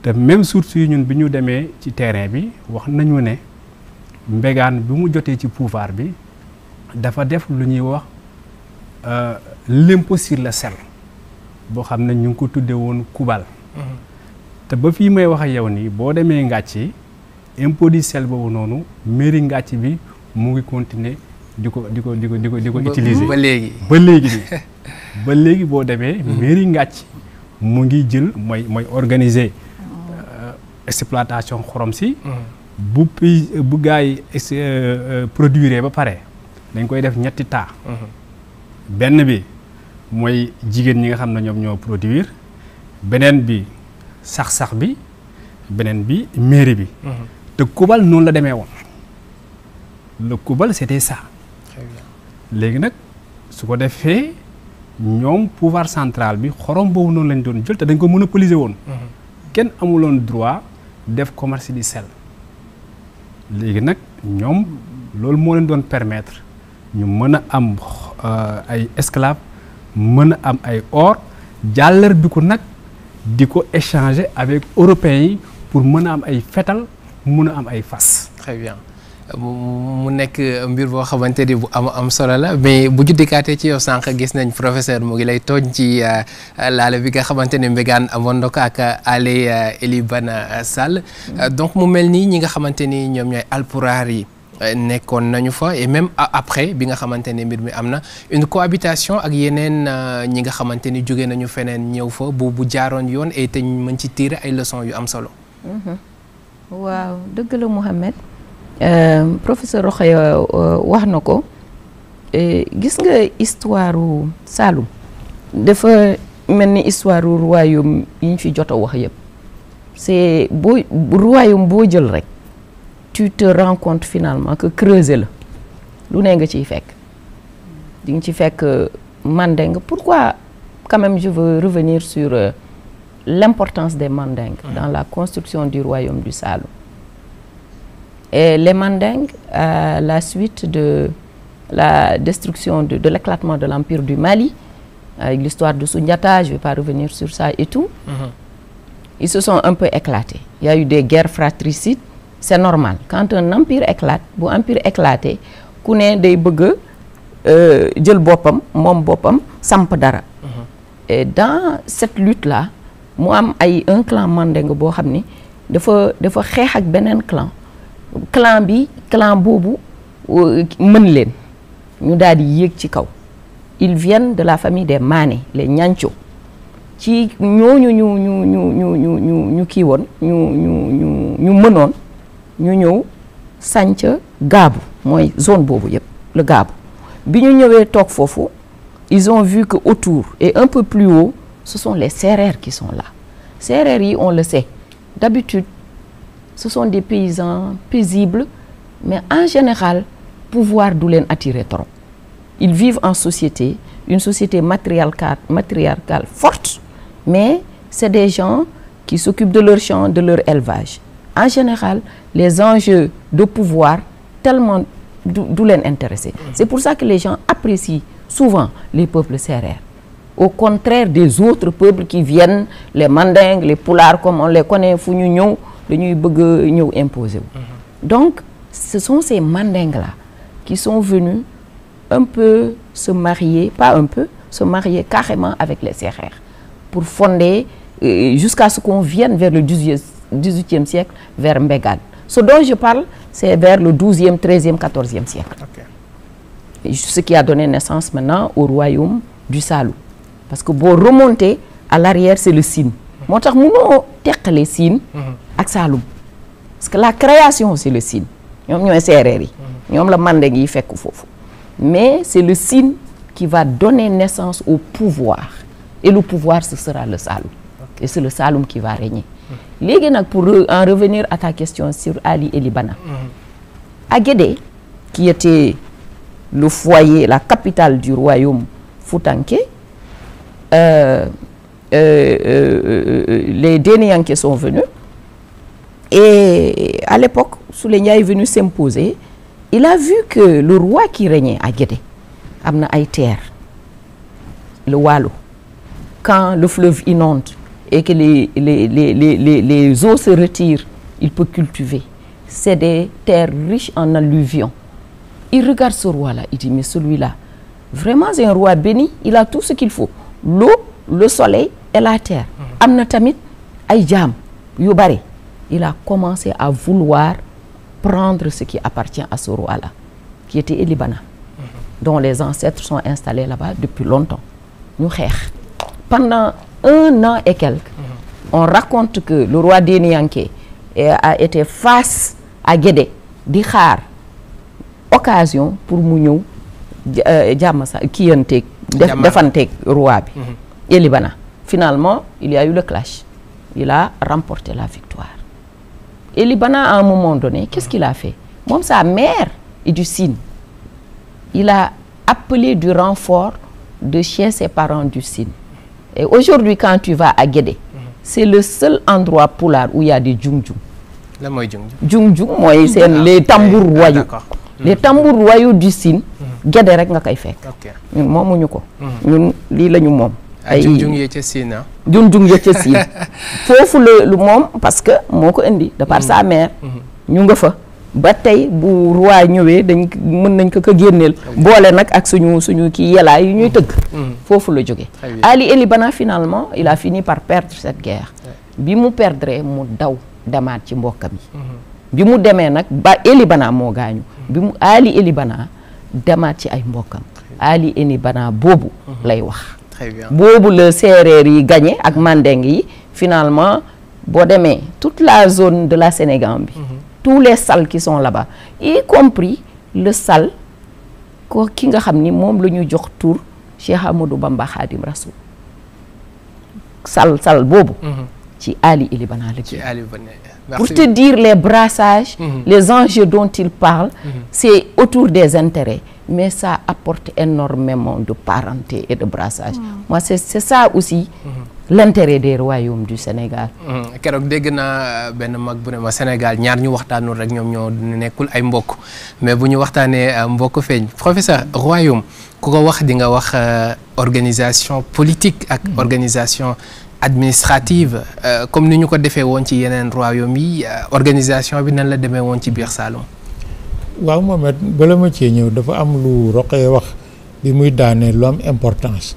te même source yi ñun bi ñu demee ci terrain bi wax nañu ne Mbégane bi mu jotee ci pouvoir bi dafa def lu ñuy wax l'impôt sur le sel boo xam ne ñu ngi ko tudde woon kubal te ba fii may wax ak yow nii boo demee Ngathie impôt du sel boobu noonu mairie Ngathie bi mu ngi continuer di ko utiliser ba léegi nii ba léegi boo demee mairie Ngathie mu ngi jël mooy organiser exploitation xorom si bu gars yi produire ba pare dañ koy def ñetti taa benn bi mooy jigéen ñi nga xam ne ñoom ñoo produire beneen bi sax-sax bi beneen bi mairie bi te kubal noonu la demee woon le kubal c'était ça léegi nag su ko defee ñoom pouvoir central bi xorom boobu noonu lañ doon jël te dañ ko monopoliser woon kenn amuloon droit def commerce di sel léegi nag ñoom loolu moo leen doon permettre ñu mën a am ay esclaves mën a am ay or jàllar bi ko nag di ko échanger avec européens yi pour mën a am ay fetal mën a am ay fas. Très bien mu nekk mbir boo xamante ni bu am solo la mais bu juddikaatee ci yow sànq gis nañ professeur mu ngi lay tooñ ci laale bi nga xamante ne Mbégane amoon na ko ak Ali Elibana Sall donc mu mel nii ñi nga xamante ni ñoom ñooy alpulaar yi nekkoon nañu fa et même après bi nga xamante ne mbir mi am na une cohabitation ak yeneen ñi nga xamante ni jóge nañu feneen ñëw fa bu jaaroon yoon et te ñu mën ci tirer ay leçons yu am solo. waaw dëgg la Mouhamed professeur Rokhaya wax na ko gis nga histoire Saloum dafa mel ni histoire royaume yi ñu fi jot a wax yëpp c'est royaume boo jël rek tu te rends compte finalement que creuser la lu ne nga ciy fekk di nga ci fekk mandeng. Pourquoi quand même je veux revenir sur l'importance des mandingues dans la construction du royaume du Saloum. Et les mandingues, à la suite de la destruction de l'éclatement de l'empire du Mali, avec l'histoire de Soundiata, je ne vais pas revenir sur ça et tout, ils se sont un peu éclatés. Il y a eu des guerres fratricides, c'est normal. Quand un empire éclate, bu empire éclaté, ku ne day bëgg jël boppam moom boppam samp dara. Et dans cette lutte là mu am un clan mandingue boo xam ni dafa xeex ak beneen clan boobu mën leen ñu daal di yéeg ci kaw. Ils viennent de la famille des Mané, les Ñanco. Ci ñooñu ñu kii woon ñu mënoon ñu ñëw sànc Gaabu mooy zone boobu yëpp le Gaabu bi ñu ñëwee toog foofu ils ont vu que autour et un peu plus haut ce sont les Sérères qui sont là. Sérères yi on le sait d'habitude ce sont des paysans paisibles mais en général pouvoir du leen attirer trop. Ils vivent en société, une société matriarcale forte, mais c'est des gens qui s'occupent de leur champ, de leur élevage. En général, les enjeux de pouvoir tellement d'où les intéresser. C'est pour ça que les gens apprécient souvent les peuples sérères. Au contraire des autres peuples qui viennent, les Mandingues, les Pulaars, comme on les connaît, fu ñu ñëw dañuy bëgg ñëw imposer wu. Donc, ce sont ces Mandingues-là qui sont venus un peu se marier, pas un peu, se marier carrément avec les Sérères pour fonder jusqu'à ce qu'on vienne vers le 18e siècle, vers Mbégane. Ce dont je parle, c'est vers le 12e, 13e, 14e siècle. Okay. Et ce qui a donné naissance maintenant au royaume du Saloum. Parce que pour remonter à l'arrière, c'est le Sine. Moo tax mënoo teqale Sine ak Saloum. Parce que la création, c'est le Sine. ñoom ñooy Sérères yi. ñoom la Mandeng yi fekk foofu. Mais c'est le Sine qui va donner naissance au pouvoir. Et le pouvoir, ce sera le Saloum. Okay. Et c'est le Saloum qui va régner. Léegi nag pour en revenir à ta question sur Ali Elibana. À Guédé, qui était le foyer, la capitale du royaume Foutanké, les Dénianké sont venus. Et à l'époque, Souleynia est venu s'imposer il a vu que le roi qui régnait à Guédé am na ay terre, le Waalo, quand le fleuve inonde et que les eaux se retirent, il peut cultiver. C'est des terres riches en alluvions. Il regarde ce roi-là, il dit mais celui-là, vraiment c'est un roi béni, il a tout ce qu'il faut. L'eau, le soleil et la terre. Am na tamit ay jaam yu bari. Il a commencé à vouloir prendre ce qui appartient à ce roi-là, qui était Elibana, dont les ancêtres sont installés là-bas depuis longtemps. Ñu xeex. Pendant 1 an et quelques, on raconte que le roi Dénianké a été face à Guédé di xaar occasion pour mu ñëw jàmm sa kiyanteeg defanteeg roi bi Elibana. Finalement, il y a eu le clash. Il a remporté la victoire. Elibana, à un moment donné, qu'est-ce qu'il a fait? Même sa mère est du Sine. Il a appelé du renfort de chez ses parents du Sine. Et aujourd'hui, quand tu vas à Guédé, c'est le seul endroit pulaar où il y a des jungjung. Lan mooy jungjung? Jungjung mooy seen les tambours royaux. Les tambours royaux du Sine. Guédé rek nga koy fekk. ñun moomuñu ko. ñun lii la ñu moom. ay junjung yee ca Sine. junjung ya ca Sine. foofu le moom parce que moo ko indi de par sa mère. ñu nga fa ba tey bu roi ñëwee dañ mën nañ ko génneel. boole nag ak suñu kii yelaay yu ñuy tëgg. foofu la jóge. Ali Elibana finalement il a fini par perdre cette guerre. bi mu perdre mu daw demaat ci mbokkam yi. bi mu demee nag ba Elibana moo gaañu. bi mu Ali Elibana demaat ci ay mbokkam. Ali Elibana boobu lay wax. boobu le séeréer yi gagné ak mandeng yi finalement boo demee toute la zone de la Sénégambie, tous les Sal qui sont là-bas, y compris le Sal ko ki nga xam ni moom la ñu jox tur Cheikh Ahmadou Bamba Khadim Rasoul. Sal boobu ci Ali Elibana la. Pour te dire les brassages, les enjeux dont il parle, c'est autour des intérêts. Mais ça apporte énormément de parenté et de brassage. Moi, c'est ça aussi l'intérêt des royaumes du Sénégal. Keroog dégg naa benn mag bu ne ma Sénégal ñaar ñu waxtaanul rek ñoom ñoo nekkul ay mbokk mais bu ñu waxtaanee mbokk feeñ. Professeur, royaume ku ko wax di nga wax organisation politique ak organisation administrative comme ni ñu ko defee woon ci yeneen royaume yi organisation bi nan la demee woon ci biir Saloum. waaw Mohamed bala ma cee ñëw dafa am lu Roqee wax bi muy daanee lu am importance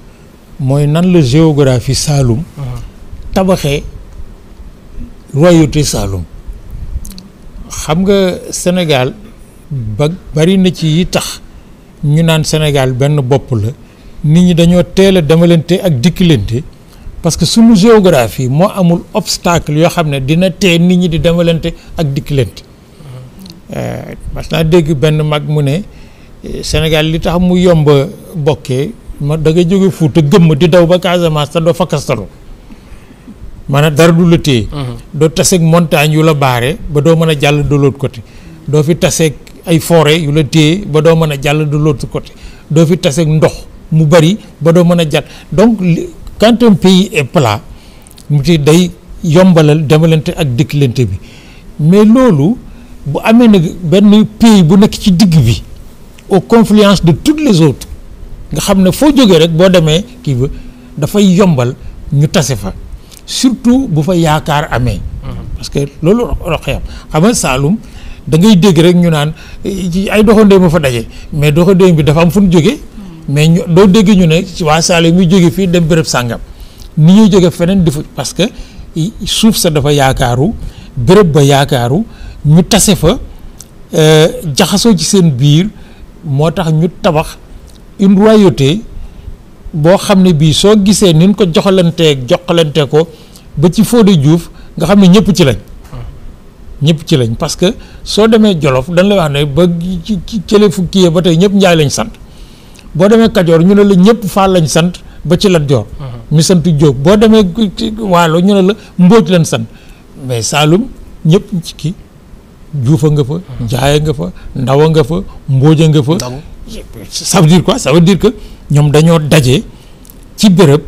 mooy nan la géographie Saloum tabaxee royauté Saloum. xam nga Sénégal bari na ci yi tax ñu naan Sénégal benn bopp la nit ñi dañoo teel a demalante ak dikkilante parce que suñu géographie moo amul obstacle yoo xam ne dina tee nit ñi di demalante ak dikkilante. mas naa dégg benn mag mu ne Sénégal li tax mu yomb bokkee ma da ngay jóge Fuuta gëmm di daw ba Casamance te doo fa kastalu maanaam dara du la téye. doo taseeg montagne yu la baare ba doo mën a jàll de l'autre côté doo fi taseeg ay forêt yu la téye ba doo mën a jàll de l'autre côté doo fi taseeg ndox mu bari ba doo mën a jàll donc quand un pays est plat mu ci day yombalal demalante ak dëkkalante bi mais loolu bu amee nag benn pays bu nekk ci digg bi aux confluences de toutes les autres nga xam ne foo jógee rek boo demee kii ba dafay yombal ñu tase fa surtout bu fa yaakaar amee. parce que loolu roxeyam xam nga Saloum da ngay dégg rek ñu naan ay doxandéem ma fa daje mais doxandéem bi dafa am fu ñu jógee. mais ñu doo dégg ñu ne waa Saloum muy jóge fii dem béréb sàngam ni ñuy jóge feneen di fa parce que suuf sa dafa yaakaaru béréb ba yaakaaru ñu tase fa jaxasoo ci seen biir moo tax ñu tabax une royauté boo xam ne bii soo gisee ni ñu ko joxalante ko ba ci Fodé Diouf nga xam ne ñëpp ci lañ parce que soo demee Jolof dañ lay wax ne ba ci cële fukki yee ba tey ñëpp Njaay lañ sant boo demee Kajoor ñu ne la ñëpp Faal lañ sant ba ci Lat Joor mi sant Jóob boo demee Waalo ñu ne la Mbóoj lañ sant mais Saloum ñëpp ci kii Juufa nga fa Njaay nga fa Ndawa nga fa Mbóoja nga fa ça veut dire quoi ça veut dire que ñoom dañoo daje ci béréb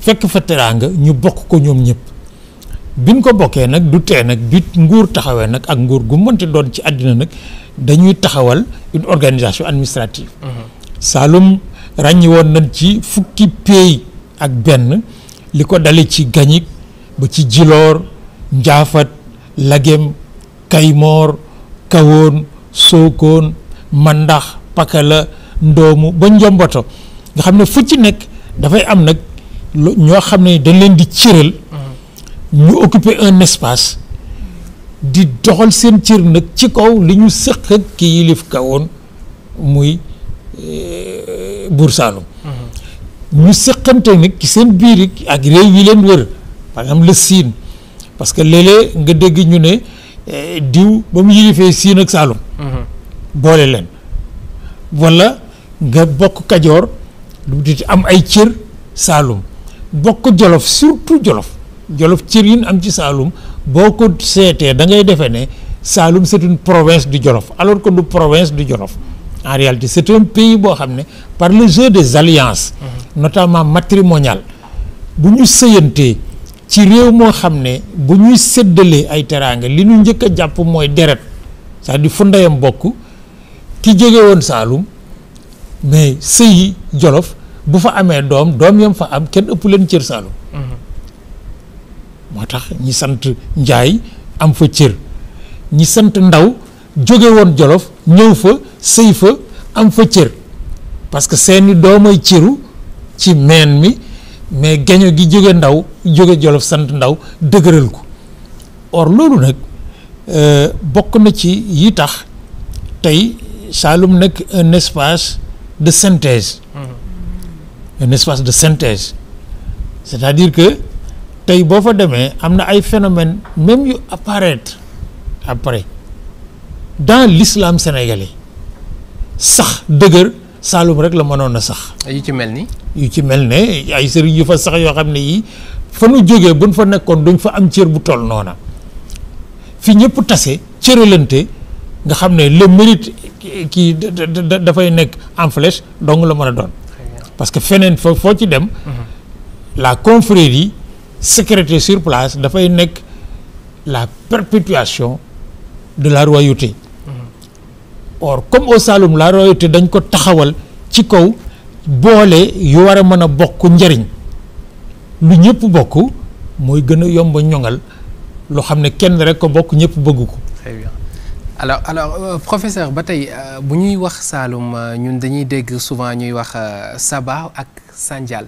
fekk fa teraanga ñu bokk ko ñoom ñëpp biñ ko bokkee nag du tee nag bi nguur taxawee nag ak nguur gu mënti doon ci àddina nag dañuy taxawal une organisation administrative. Saloum ràññi woon nañ ci fukki pays ak benn li ko dale ci Gagnic ba ci Djilor Ndiafat Lagem Kaymoor Kawoon Sokone Mandax Pakala Ndoomu ba Njomboto nga xam ne fu ci nekk dafay am nag ñoo xam ne dañ leen di cëral ñu occuper un espace di doxal seen cër nag ci kaw li ñu sëq ak ki yilif Kawoon muy Buur Saalum ñu sëqante nag ci seen biir ak réew yi leen wër par exemple le Siin parce que léeg-léeg nga dégg ñu ne diw ba mu yilifee Siin ak Saalum boole leen wala nga bokk Kajoor di am ay cër Saalum bokk Jolof surtout Jolof cër yi am ci Saalum boo ko seetee da ngay defee ne Saalum c'est une province du Jolof alors que du province du Jolof en réalité c'est un pays boo xam ne par le jeu des alliances notamment matrimoniales bu ñu sëyantee ci réew moo xam ne bu ñuy séddalee ay teraanga li ñu njëkk a jàpp mooy deret c'est-à-dire fu ndeyam bokk ki jóge woon Saalum mais sëyi Jolof bu fa amee doom yam fa am kenn ëpp leen cër Saalum moo tax ñi sant Njaay am fa cër ñi sant Ndaw jóge woon Jolof ñëw fa sëy fa am fa cër parce que seeni doomay cëru ci meen mi mais gaño gi jóge Ndaw jóge Jolof sant Ndaw dëgëral ko or loolu nag bokk na ci yi tax tey Saloum nekk un espace de synthèse un espace de synthèse c'est-à-dire que tey boo fa demee am na ay phénomènes même yu apparaître après dans l'islam sénégalais sax dëgër Saloum rek la mënoon a sax. yu ci mel ni. yu ci mel ne ay sëriñ yu fa sax yoo xam ne yii fa nu jógee buñ fa nekkoon duñ fa am cër bu toll noona fi ñëpp tase cëralante nga xam ne le mérite kii dafay nekk en flèche donc la mën a doon. parce que feneen foo ci dem. la confrérie sécrété sur place dafay nekk la perpétuation de la royauté. or comme au Saloum la royauté dañ ko taxawal ci kaw boole yu war a mën a bokk njariñ lu ñëpp bokk mooy gën a yomb a ñoŋal loo xam ne kenn rek ko bokk ñëpp bëgg ko. Très bien. alors professeur ba tey bu ñuy wax Saloum ñun dañuy dégg souvent ñuy wax Saba ak Sandial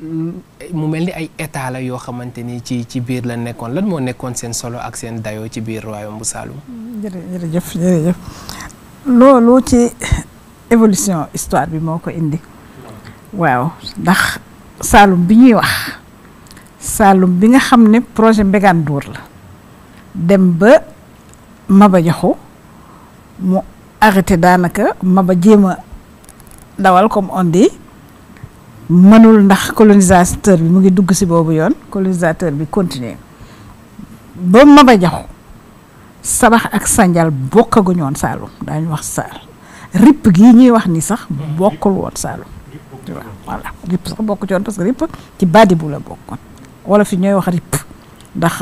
mu mel ni ay état la yoo xamante ni ci biir la nekkoon lan moo nekkoon seen solo ak seen dayoo ci biir royaume bu Saloum. jërëjëf loolu ci évolution histoire bi moo ko indi waaw ndax Saloum bi ñuy wax Saloum bi nga xam ne projet Mbégane Ndour la dem ba Maba Jaxu mu arrêté daanaka Maba jéem a dawal comme on dit mënul ndax colonisateur bi mu ngi dugg si boobu yoon colonisateur bi continuer ba Maba Jaxu Sabax ak Sandial bokkaguñu woon Saloum daañu wax Sall ripp gii ñuy wax ni sax bokkul woon Saloum voilà ripp sax bokku ci woon parce que ripp ci Badibou la bokkoon wala fi ñooy wax ripp ndax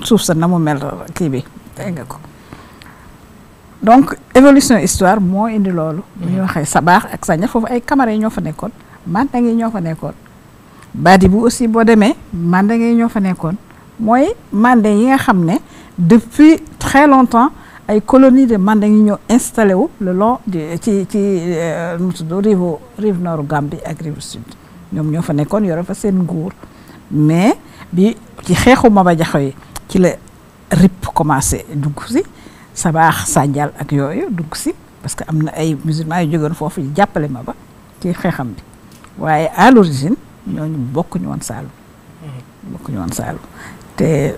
suuf sa na mu mel kii bi dégg nga ko donc évolution histoire moo indi loolu bu ñu waxee Sabax ak Sandial foofu ay Camara yi ñoo fa nekkoon Mandeng yi ñoo fa nekkoon Badibou aussi boo demee Mandeng yi ñoo fa nekkoon mooy Mandeng yi nga xam ne depuis très longtemps ay colonies de Mandeng yi ñoo installé wu le long ci nu mu tudd rive nord Gambie ak rive sud ñoom ñoo fa nekkoon yore fa seen nguur mais bi ci xeexu Maba Jaxu yi ci la RIP commencé dugg si Sabax Sandial ak yooyu dugg si parce que am na ay musulmans yu jógoon foofu yu jàppale Maba ci xeexam bi waaye à l'origine ñooñu bokkuñu woon Saloum te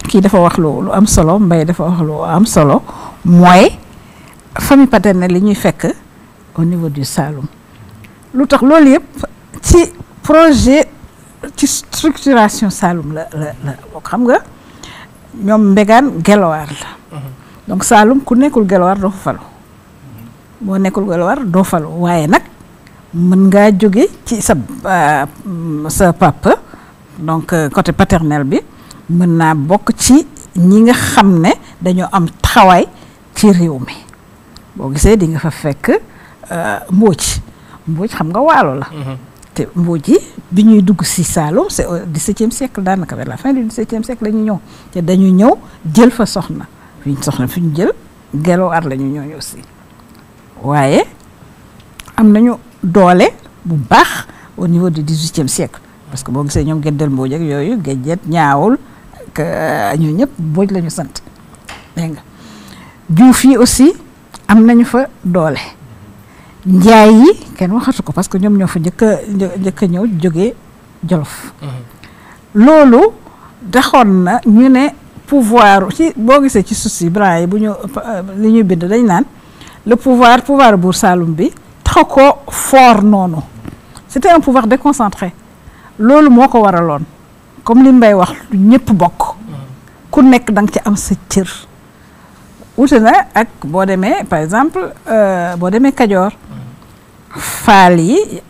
kii dafa wax lu am solo Mbaye dafa wax lu am solo mooy famille paternelle li ñuy fekk au niveau du Saloum lu tax loolu yëpp ci projet ci structuration Saloum la xam nga ñoom Mbégane Gelwaar la donc Saloum ku nekkul Gelwaar doo fa falu boo nekkul Gelwaar doo falu waaye nag mën ngaa jóge ci sa papa donc côté paternel bi mën naa bokk ci ñi nga xam ne dañoo am taxawaay ci réew mi boo gisee di nga fa fekk Mbodj xam nga waalo la. te Mbodj yi bi ñuy dugg si Saloum c'est au XVIIe siècle daanaka vers la fin du XVIIe siècle dañu ñëw te dañu ñëw jël fa soxna fi ñu jël Gelwaar la ñu ñëw aussi waaye am nañu doole bu baax au niveau du XVIIIe siècle parce que boo gisee ñoom Géddel Mbodj ak yooyu Gédjet Ñaawul ñu ñëpp Mbodj la ñu sant dégg nga Juuf yi aussi am nañu fa doole. Njaay yi kenn waxatu ko parce que ñoom ñoo fa njëkk a ñëw jógee Jolof. loolu taxoon na ñu ne pouvoir ci boo gisee ci suuf si bras yi bu ñu li ñuy bind dañ naan le pouvoir buur Saloum bi taxaw ko fort noonu c'était un pouvoir déconcentré loolu moo ko waraloon comme li Mbaye wax ñëpp bokk ku nekk da nga ci am sa cër wute na ak boo demee par exemple boo demee Kajoor faal yi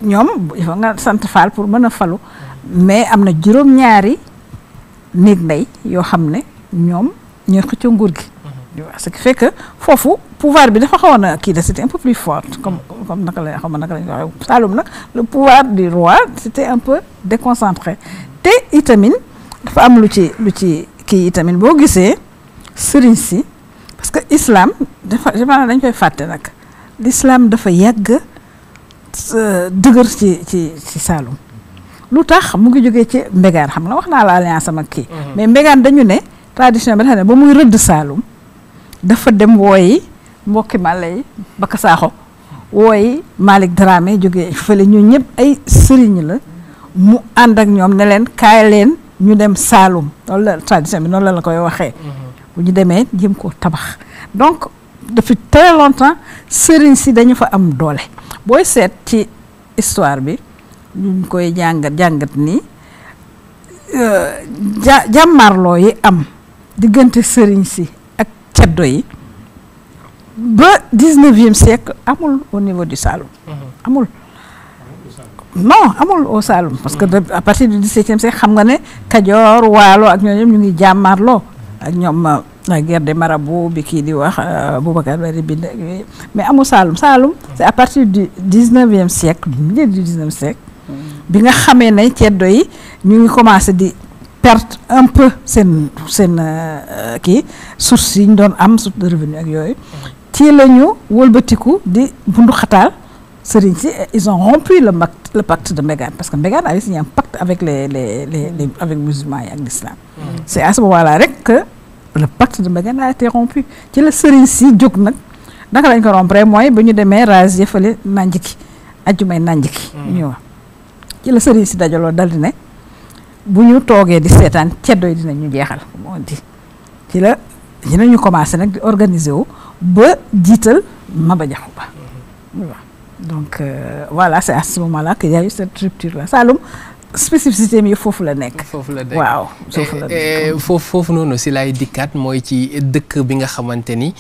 ñoom il faut nga sant faal pour mën a falu mais am na juróom-ñaari néeg ndey yoo xam ne ñoom ñooy xëccoo nguur gi. ce qui fait que foofu pouvoir bi dafa xawoon a kii de c'était un peu plus fort comme naka la xam naka la ñu waxee Saloum nag le pouvoir du roi c'était un peu déconcentré te itamit dafa am lu ci kii itamit boo gisee sëriñ si parce que islam dafa dañ koy fàtte nag l'islam dafa yàgg dëgër ci Saloum lu tax mu ngi jógee ci Mbégaan xam nga wax naa la alliance am ak kii mais Mbégaan dañu ne tradition bi dafa ne ba muy rëdd Saloum dafa dem wooyi mbokki Malay Baka Sakho wooyi Malick Dramé jógee fële ñu ñëpp ay sëriñ la mu ànd ak ñoom ne leen kaay leen ñu dem Saloum loolu la tradition bi noonu la koy waxee bu ñu demee jëm ko tabax donc depuis très longtemps sëriñ si dañu fa am doole booy seet ci histoire bi ñu koy jàngat ni jàmmarloo yi am diggante sëriñ si ak ceddo yi ba 19e siècle amul au niveau du Saloum amul au Saloum parce que à partir du 17e siècle xam nga ne Kajoor Waalo ak ñooñu ñu ngi jàmmarloo ak ñoom la guerre des marabouts bi kii di wax Boubacar Bari bind mais amul Saloum c'est à partir du 19e siècle du milieu du 19e siècle bi nga xamee ne ceddo yi ñu ngi commencé di perdre un peu seen kii source yi ñu doon am source de revenu ak yooyu ci la ñu wëlbatiku di bundu xataal sëriñ si ils ont rompu le pacte de Mbégane parce que Mbégane avait signé un pacte avec avec musulmans yi ak l'islam c'est à ce moment-là rek que le pacte de Mbégane a été rompu ci la sëriñ si jóg nag naka lañ ko rompre mooy ba ñu demee rase yëfale Nanjiki ajjumay Nanjiki ñu wax ci la sëriñ si dajaloo dal di ne bu ñu toogee di seetaan ceddo yi dinañu jeexal moo di ci la dinañu commencé nag di organiser wu ba jiital Maba Jaxu Ba donc voilà c'est à ce moment-là qu'il y a eu cette rupture là Saloum spécificité mi foofu la nekk. waaw foofu la nekk foofu noonu si lay dikkaat mooy ci dëkk bi nga xamante ni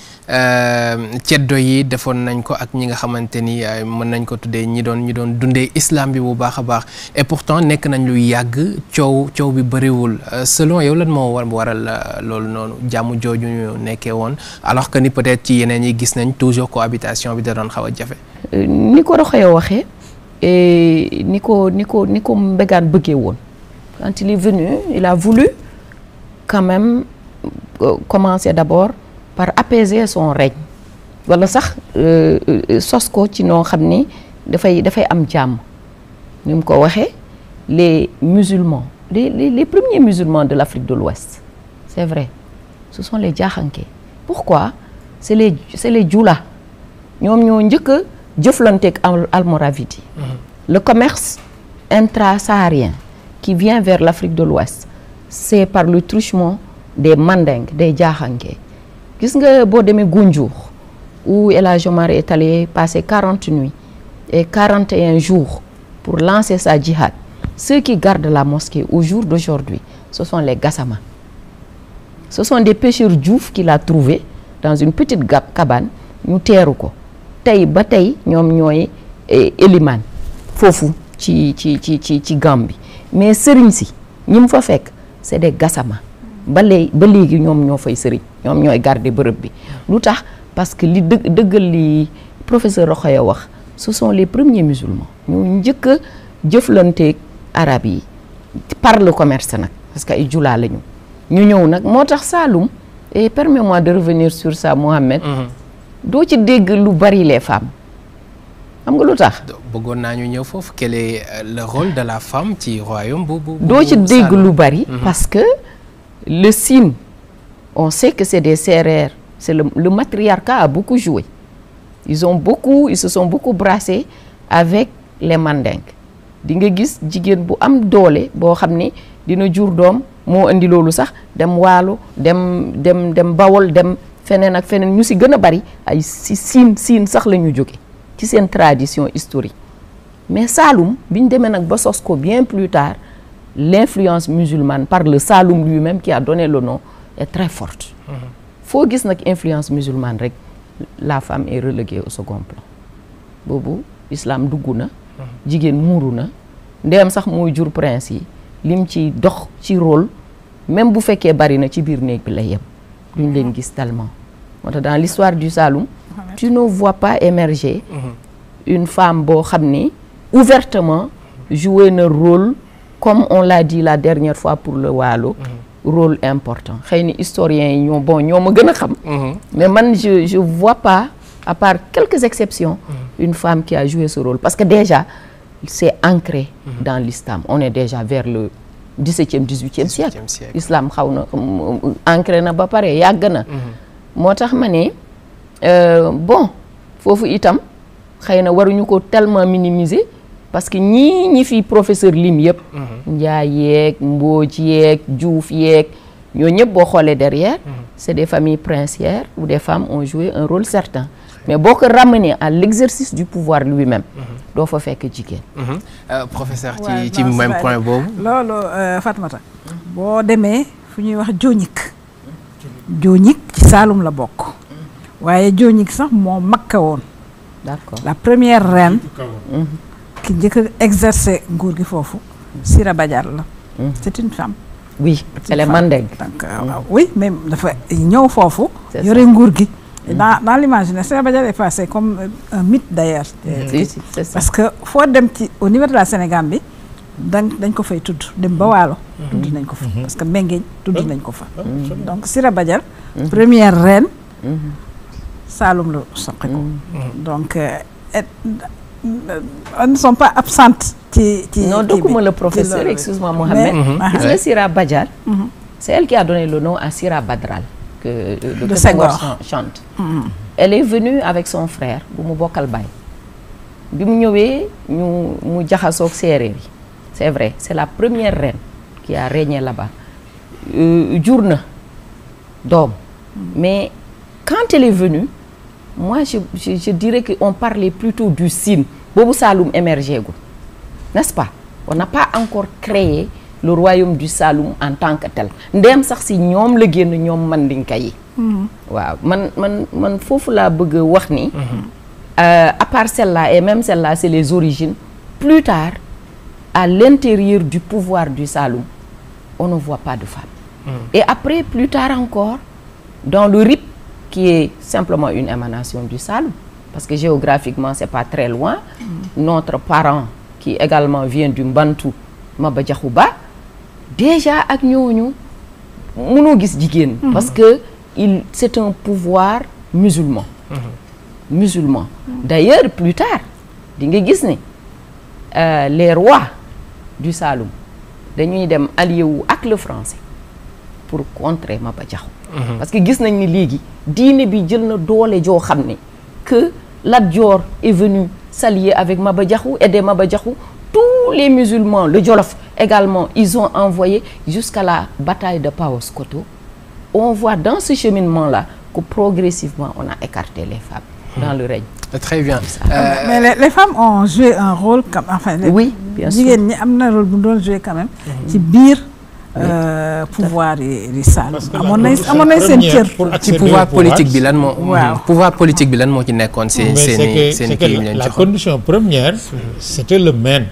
ceddo yi defoon nañ ko ak ñi nga xamante ni mën nañ ko tuddee ñi doon dundee islam bi bu baax a baax et pourtant nekk nañ luy yàgg coow bi bëriwul selon yow lan moo waral loolu noonu jàmm jooju ñu nekkee woon alors que ni peut-être ci yeneen yi gis nañ toujours cohabitation bi da doon xaw a jafe. ni ko Rokhaya waxee. Et ni ko Mbégane bëggee woon quand il est venu il a voulu quand même commencer d'abord par apaiser son règne wala sax sos ko ci noo xam ni dafay am jàmm ni mu ko waxee les musulmans les premiers musulmans de l'Afrique de l'Ouest c'est vrai ce sont les Diakhanké pourquoi c'est les Djoula ñoom ñoo njëkk a jëflanteeg Almoravide le commerce intra-saharien qui vient vers l'Afrique de l'Ouest c'est par le truchement des Mandingues des Diakhanké gis nga boo demee Goundiour où El Hadj Omar est allé passer 40 nuits et 41 jours pour lancer sa djihad ceux qui gardent la mosquée au jour d'aujourd'hui ce sont les Gassama ce sont des pêcheurs diouf qu'il a trouvé dans une petite cabane ñu teeru ko tey ba tey ñoom ñooy élimaan foofu ci Gambie mais sëriñ si ñi mu fa fekk c'est des Gassama ba léegi ñoom ñoo fay sëriñ ñoom ñooy garder bërëb bi lu tax parce que li dëggal li professeur Rokhaya wax ce sont les premiers musulmans ñu njëkk a jëflanteeg arab yi par le commerce nag parce que ay julaa lañu ñu ñëw nag moo tax Saloum et permets-moi de revenir sur ça Mohamed doo ci dégg lu bari les femmes xam nga lu tax bëggoon naa ñu ñëw foofu quel est le rôle de la femme ci royaume bu doo ci dégg lu bari parce que le Sine on sait que c'est des sérères c'est le matriarcat a beaucoup joué ils se sont beaucoup brassés avec les mandingues di nga gis jigéen bu am doole boo xam ni dina jur doom moo indi loolu sax dem Waalo dem Bawol dem feneen ak feneen ñu si gën a bari ay si siin sax la ñu jóge ci seen tradition historique mais Saloum bi ñu demee nag ba sos ko bien plus tard l'influence musulmane par le Saloum lui-même qui a donné le nom est très forte foo gis nag influence musulmane rek la femme est reléguée au second plan boobu islam dugg na jigéen muuru na ndeyam sax mooy jur prince yi lim ci dox ci rôle même bu fekkee bari na ci biir néeg bi la yem duñ leen gis tellement moo tax dans l'histoire du Saloum tu ne vois pas émerger une femme boo xam ni ouvertement jouer na rôle comme on l'a dit la dernière fois pour le Waalo rôle important xëy ni historiens yi ñoo ma gën a xam mais man je vois pas à part quelques exceptions une femme qui a joué ce rôle parce que déjà c'est ancré dans l'islam on est déjà vers le 17e 18e siècle islam xaw na ancré na ba pare yàgg na moo tax ma ne bon foofu itam xëy na waruñu ko tellement minimiser parce que ñi fi professeur lim yëpp Njaay yeeg Mbooj yeeg Diouf yeeg ñoo ñëpp boo xoolee derrière c'est des familles princières où des femmes ont joué un rôle certain mais boo ko ramener à l'exercice du pouvoir lui-même doo fa fekk jigéen professeur ci même point boobu loolu Fatmata boo demee fu ñuy wax Jooñik ci Saloum la bokk waaye Jooñik sax moo makka woon d'accord la première reine ki njëkk a exercer nguur gi foofu Sira Badiar la c'est une femme oui elle est mandingue donc oui mais dafa ñëw foofu yore nguur gi dans l'imaginaire Sira Badiar est passé comme un mythe d'ailleurs c'est ça parce que foo dem ci au niveau de la Sénégal bi dañ ko fay tudd dem ba Waalo tudd nañ ko fa parce que Mengeñ tudd nañ ko fa donc Sira Badiar première reine Saloum la soqe ko donc elles ne sont pas absentes ci non dogguma le professeur excuse-moi Mohamed gis nga Sira Badiar c'est elle qui a donné le nom à Sira Badral que le Senghor chante elle est venue avec son frère bu mu bokkal baay bi mu ñëwee mu jaxasoog séeréer yi c'est vrai c'est la première reine qui a régné là-bas jur na doom mais quand elle est venue moi je dirais qu'on parlait plutôt du Sine boobu Saloum émergé gul n'est-ce pas on n'a pas encore créé le royaume du Saloum en tant que tel ndéem sax si ñoom la génn ñoom mandinka yi waaw man foofu laa bëgg a wax ni à part celle-là et même celle-là c'est les origines plus tard à l'intérieur du pouvoir du Saloum on ne voit pas de femmes et après plus tard encore dans le RIP qui est simplement une émanation du Saloum parce que géographiquement c'est pas très loin notre parent qui également vient du Mbantou Maba Diakhou Ba déjà ak ñooñu mënoo gis jigéen parce que c'est un pouvoir musulman d'ailleurs plus tard di nga gis ne les rois du Saloum dañuy dem allié wu ak le français pour contrer Maba Diakhou parce que gis nañ ni léegi diine bi jël na doole joo xam ne que Lat Dior est venu s'allier avec Maba Diakhou aider Maba Diakhou tous les musulmans le Jolof également ils ont envoyé jusqu'à la bataille de Paoskoto on voit dans ce cheminement-là que progressivement on a écarté les femmes dans le règne. Très bien. Mais les femmes ont joué un rôle comme enfin. Oui, bien sûr. jigéen ñi am na rôle bu doon joué quand même. ci biir pouvoir yi Saloum. amoon nañ seen cër. ci pouvoir politique bi lan moo. waaw pouvoir politique bi lan moo ci nekkoon seen kii yi leen la condition première. c'était le men.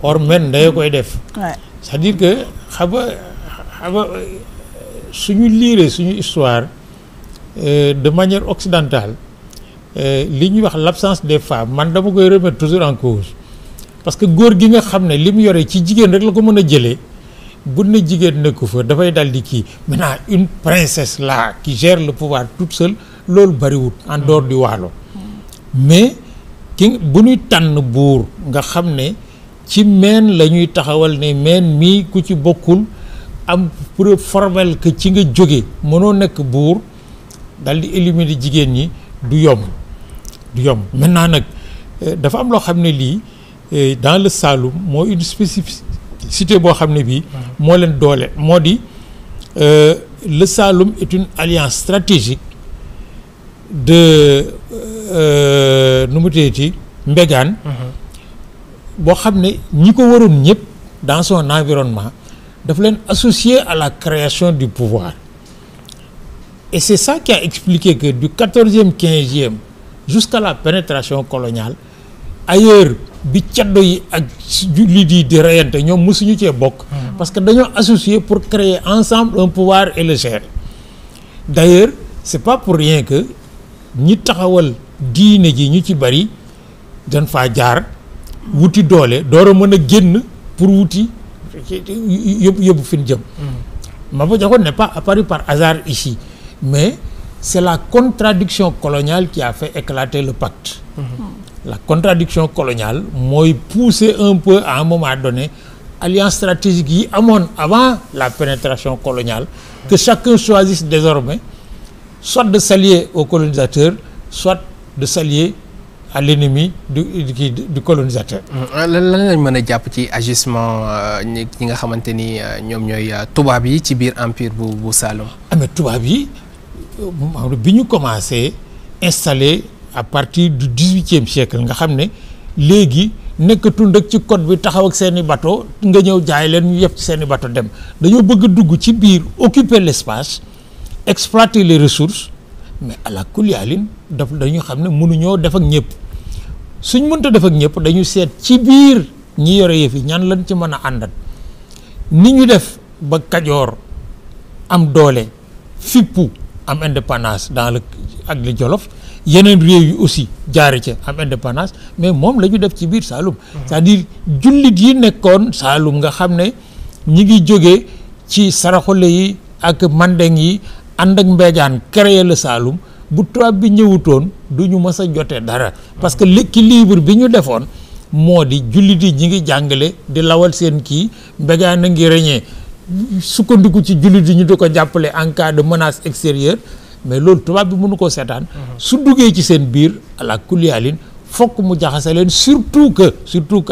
or men day koy def. c'est-à-dire que xam nga suñu liiree suñu histoire de manière occidentale li ñuy wax l'absence des femmes man dama koy remettre toujours en cause parce que góor gi nga xam ne li mu yore ci jigéen rek la ko mën a jëlee bu ne jigéen nekku fa dafay dal di kii maintenant une princesse là qui gère le pouvoir toute seule loolu bariwut en dehors du Waalo mais ki bu ñuy tànn buur nga xam ne ci meen la ñuy taxawal ne meen mii ku ci bokkul am preuve formelle que ci nga jóge mënoo nekk buur dal di éliminer jigéen ñi du yomb maintenant nag dafa am loo xam ne lii dans le Saloum moo une spécificité boo xam ne bii moo leen doole moo di le Saloum est une alliance stratégique de nu mu teeti Mbégaan boo xam ne ñi ko waroon ñëpp dans son environnement dafa leen associé à la création du pouvoir et c'est ça qui a expliqué que du 14e 15e jusqu'à la pénétration coloniale ailleurs bi caddo yi ak jullit yi di reyante ñoom mësuñu cee bokk parce que dañoo associé pour créer ensemble un pouvoir et le gérer d'ailleurs c'est pas pour rien que ñi taxawal diine ji ñu ci bari dañ faa jaar wuti doole door a mën a génn pour wuti yóbbu fi ñu jëm Maba Diakhou n'est pas apparu par hasard ici mais c'est la contradiction coloniale qui a fait éclater le pacte la contradiction coloniale mooy pousser un peu à un moment donné alliance stratégique yi amoon avant la pénétration coloniale que chacun choisisse désormais soit de s'allier au colonisateur soit de s'allier à l'ennemi du colonisateur. lan lañ mën a jàpp ci agissement ñi nga xamante ni ñoom ñooy tubaab yi ci biir empire bu Saloum. mais tubaab yi bi ñu commencé installer à partir du 18e siècle nga xam ne léegi nekkatul rek ci côte bi taxaw ak seeni bateau nga ñëw jaay leen ñu yëpp ci seeni bateau dem dañoo bëgg a dugg ci biir occuper l'espace exploiter les ressources mais à la kulialin dañu xam ne mënuñoo def ak ñëpp suñ mënta def ak ñëpp dañu seet ci biir ñi yore yëf yi ñan lañ ci mën a àndat ni ñu def ba Kajoor am doole fippu am indépendance dans le ak le Jolof yeneen réew yi aussi jaare ca am indépendance mais moom la ñu def ci biir Saloum c'est-à-dire jullit yi nekkoon Saloum nga xam ne ñi ngi jógee ci saraxole yi ak mandeng yi ànd ak Mbégaan créer le Saloum bu tubaab bi ñëwutoon du ñu mës a jotee dara parce que l'équilibre bi ñu defoon moo di jullit yi ñi ngi jàngale di lawal seen kii Mbégaan a ngi reñee sukkandiku ci jullit yi ñu di ko jàppale en cas de menace extérieure mais loolu tubaab bi mënu koo seetaan su duggee ci seen biir à la kulialin fokk mu jaxase leen surtout que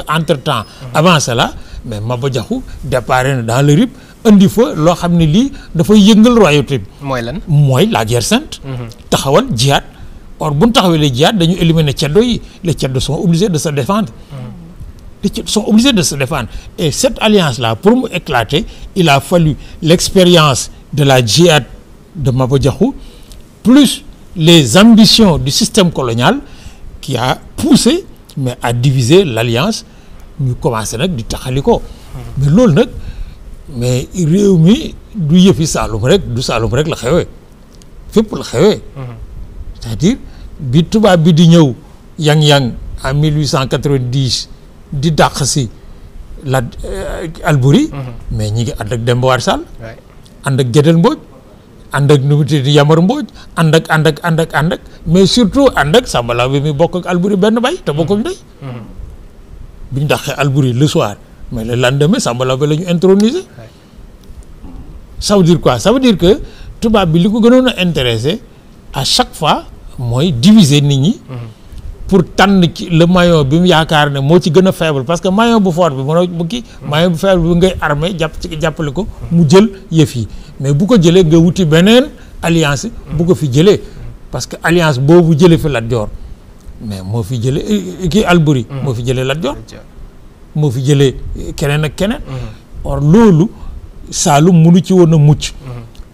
entre temps avant cela mais Maba Diakhou départ na dans le RIP indi fa loo xam ne lii dafay yëngal royauté bi mooy lan mooy la guerre sainte taxawal jihad or bu ñu taxawee les jihad dañu éliminer ceddo yi les ceddo sont obligés de se défendre et cette alliance là pour mu éclater il a fallu l'expérience de la jihad de Maba Diakhou plus les ambitions du système colonial qui a poussé mais à diviser l'alliance ñu commencé nag di taxali ko mais loolu nag mais réew mi du yëfi Saloum rek la xewee fépp la xewee c'est-à-dire bi tubaab bi di ñëw yang-yang en 1890 di dàq si la Albouri mais ñi ngi ànd ak Demba War Sall ànd ak Gédel Mbodj ànd ak nu mu tudd Yamar Mbodj ànd ak mais surtout ànd ak Samba Laobé mi bokk ak Albouri benn bay te bokk ak ndey bi ñu dàqee Albouri le soir mais le lendemain Samba Laobé la ñu introniser ça veut dire quoi ça veut dire que tubaab bi li ko gënoon a intéressé à chaque fois mooy diviser nit ñi pour tànn ci le maillon bi mu yaakaar ne moo ci gën a faible parce que maillon bu fort bi mënoo bu kii maillon bu faible bi ngay armé jàppale ko mu jël yëf yi mais bu ko jëlee nga wuti beneen alliance bu ko fi jëlee parce que alliance boobu jëlee fi Lat Joor mais moo fi jëlee kii Albouri moo fi jëlee Lat Joor moo fi jëlee keneen ak keneen or loolu Saloum mënu ci woon a mucc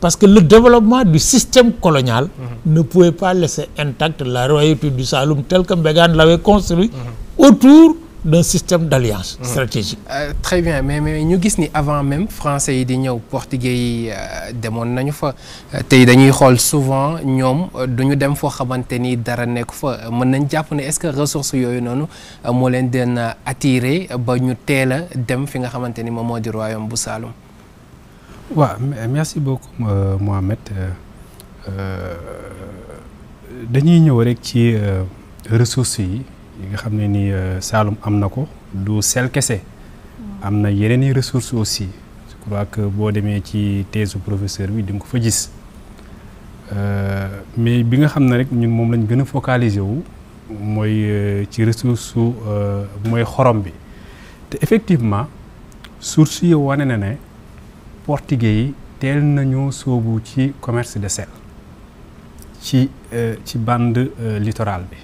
parce que le développement du système colonial ne pouvait pas laisser intacte la royauté du Saloum tel que Mbégaan l'avait construit autour d'un système d'alliance stratégique. Très bien, mais ñu gis ni avant même français yi di ñëw portugais yi demoon nañu fa tey dañuy xool souvent ñoom duñu dem foo xamante ni dara nekk fa mën nañ jàpp ne est-ce que ressources yooyu noonu moo leen den attiré ba ñu teel a dem fi nga xamante ni moom moo di royaume bu Saloum. waaw merci beaucoup Mohamed dañuy ñëw rek ci ressources yi nga xam ne ni Saloum am na ko du sel kese am na yeneen i ressources aussi je crois que boo demee ci thèse professeur bi di nga ko fa gis mais bi nga xam ne rek ñun moom lañ gën a focaliser wu mooy ci ressource mooy xorom bi te effectivement source yi wane na ne portugais yi teel nañoo soobu ci commerce de sel ci bande littorale bi.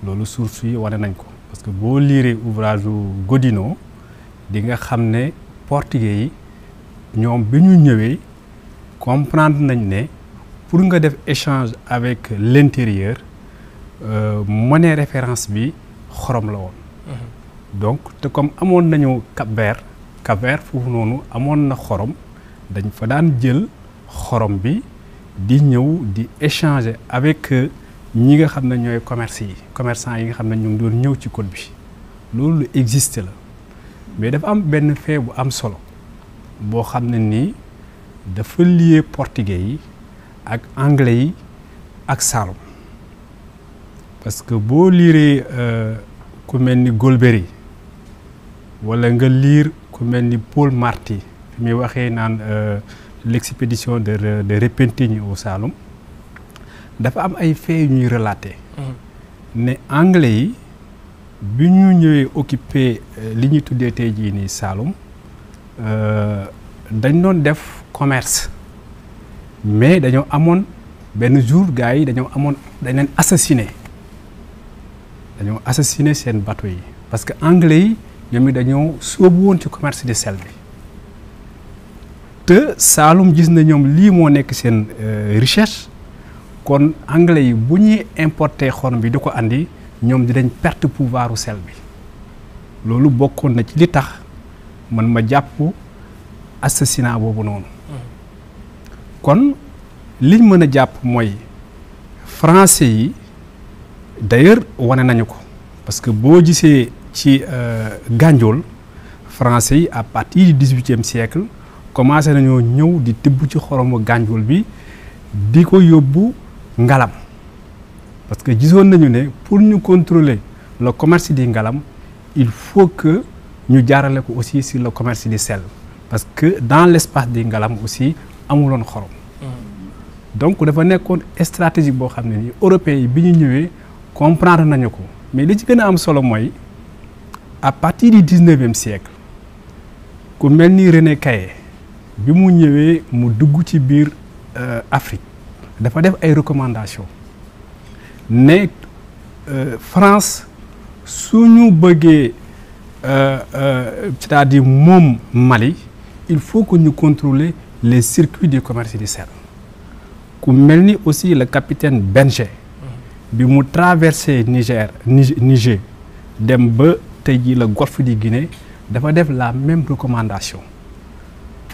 loolu source yi wane nañ ko parce que boo liiree ouvrage Godino di nga xam ne portugais yi ñoom bi ñu ñëwee comprendre nañ ne pour nga def échange avec l'intérieur monnaie référence bi xorom la woon. donc te comme amoon nañu Cap-Vert foofu noonu amoon na xorom dañ fa daan jël xorom bi di ñëw di échanger avec ñi nga xam ne ñooy commerçant yi nga xam ne ñu ngi doon ñëw ci côte bi loolu lu existe la mais dafa am benn fait bu am solo boo xam ne nii dafa lié portugais yi ak anglais yi ak Saloum parce que boo liiree ku mel ni Golbery wala nga liir ku mel ni Paul Marty fi muy waxee naan l'expédition de Repentigny au Saloum dafa am ay faits yu ñuy relater ne anglais yi bi ñu ñëwee occuper li ñuy tuddee tey jii nii Saloum dañ doon def commerce mais dañoo amoon benn jour gars yi dañ leen assassiné seen bateau yi parce que anglais yi ñoom it dañoo sóobu woon ci commerce de sel bi te Saloum gis na ñoom lii moo nekk seen recherche kon anglais yi bu ñuy importer xorom bi di ko andi ñoom dinañ perte pouvoiru sel bi loolu bokkoon na ci li tax man ma jàpp assassinat boobu noonu kon liñ mën a jàpp mooy français yi d'ailleurs wane nañu ko parce que boo gisee ci Gandiol français yi à partir du 18e siècle commencé nañoo ñëw di tibb ci xoromu Gandiol bi di ko yóbbu Ngalam parce que gisoon nañu ne pour ñu contrôler le commerce di Ngalam il faut que ñu jaarale ko aussi sur le commerce du sel parce que dans l'espace di Ngalam aussi amuloon xorom donc dafa nekkoon stratégie boo xam ne ni européens yi bi ñu ñëwee comprendre nañu ko mais li ci gën a am solo mooy à partir du 19e siècle ku mel ni René Caillé bi mu ñëwee mu dugg ci biir Afrique dafa def ay recommandations ne France su ñu bëggee c'est-à-dire moom Mali il faut que ñu contrôler les circuits du commerce du sel ku mel ni aussi le capitaine Benger bi mu traversé Niger dem ba tey jii la golfe du Guinée dafa def la même recommandation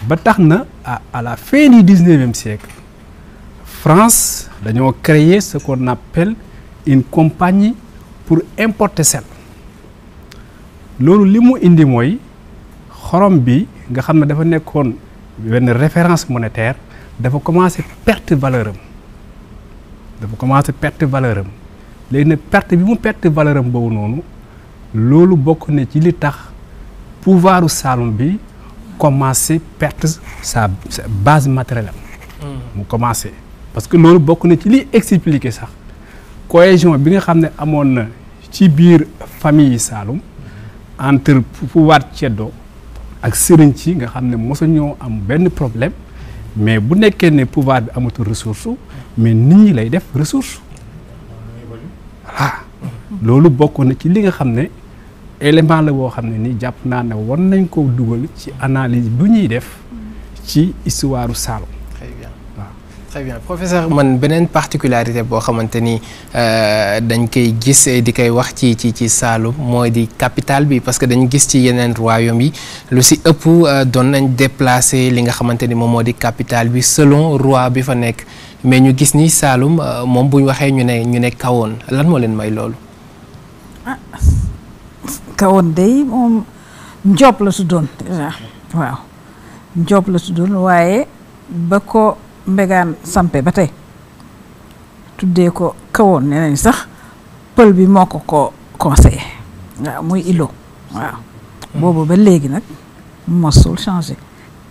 ba tax na à la fin du 19e siècle France dañoo créer ce qu'on appelle une compagnie pour importer sel loolu li mu indi mooy xorom bi nga xam ne dafa nekkoon benn référence monétaire dafa commencer perte valeur am léegi nag perte bi mu perte valeur am boobu noonu loolu bokk na ci li tax pouvoiru Saloum bi commencer perte sa base matérielle mu commencer parce que loolu bokk na ci li expliquer sax cohésion bi nga xam ne amoon na ci biir famille yi Saloum entre pouvoir ceddo ak sëriñ ci nga xam ne mosu ñoo am benn problème mais bu nekkee ne pouvoir bi amatul ressource mais nit ñi lay def ressource voilà loolu bokk na ci li nga xam ne élément la boo xam ne ni jàpp naa ne war nañ ko dugal ci analyse bu ñuy def ci histoire Saloum. Très bien. waaw très bien professeur man beneen particularité boo xamante ni dañ koy gis di koy wax ci Saloum mooy di capitale bi parce que dañ gis ci yeneen royaume yi lu si ëpp doon nañ déplacer li nga xamante ni moom moo di capitale bi selon roi bi fa nekk mais ñu gis ni Saloum moom bu ñu waxee ñu ne kawoon lan moo leen may loolu. kawoon day moom Njoop la tuddoon déjà waaw Njoop la tuddoon waaye ba ko Mbégaan sampe ba tey tuddee ko kawoon nee nañ sax pël bi moo ko conseillé waaw muy ilo waaw boobu ba léegi nag mosul changé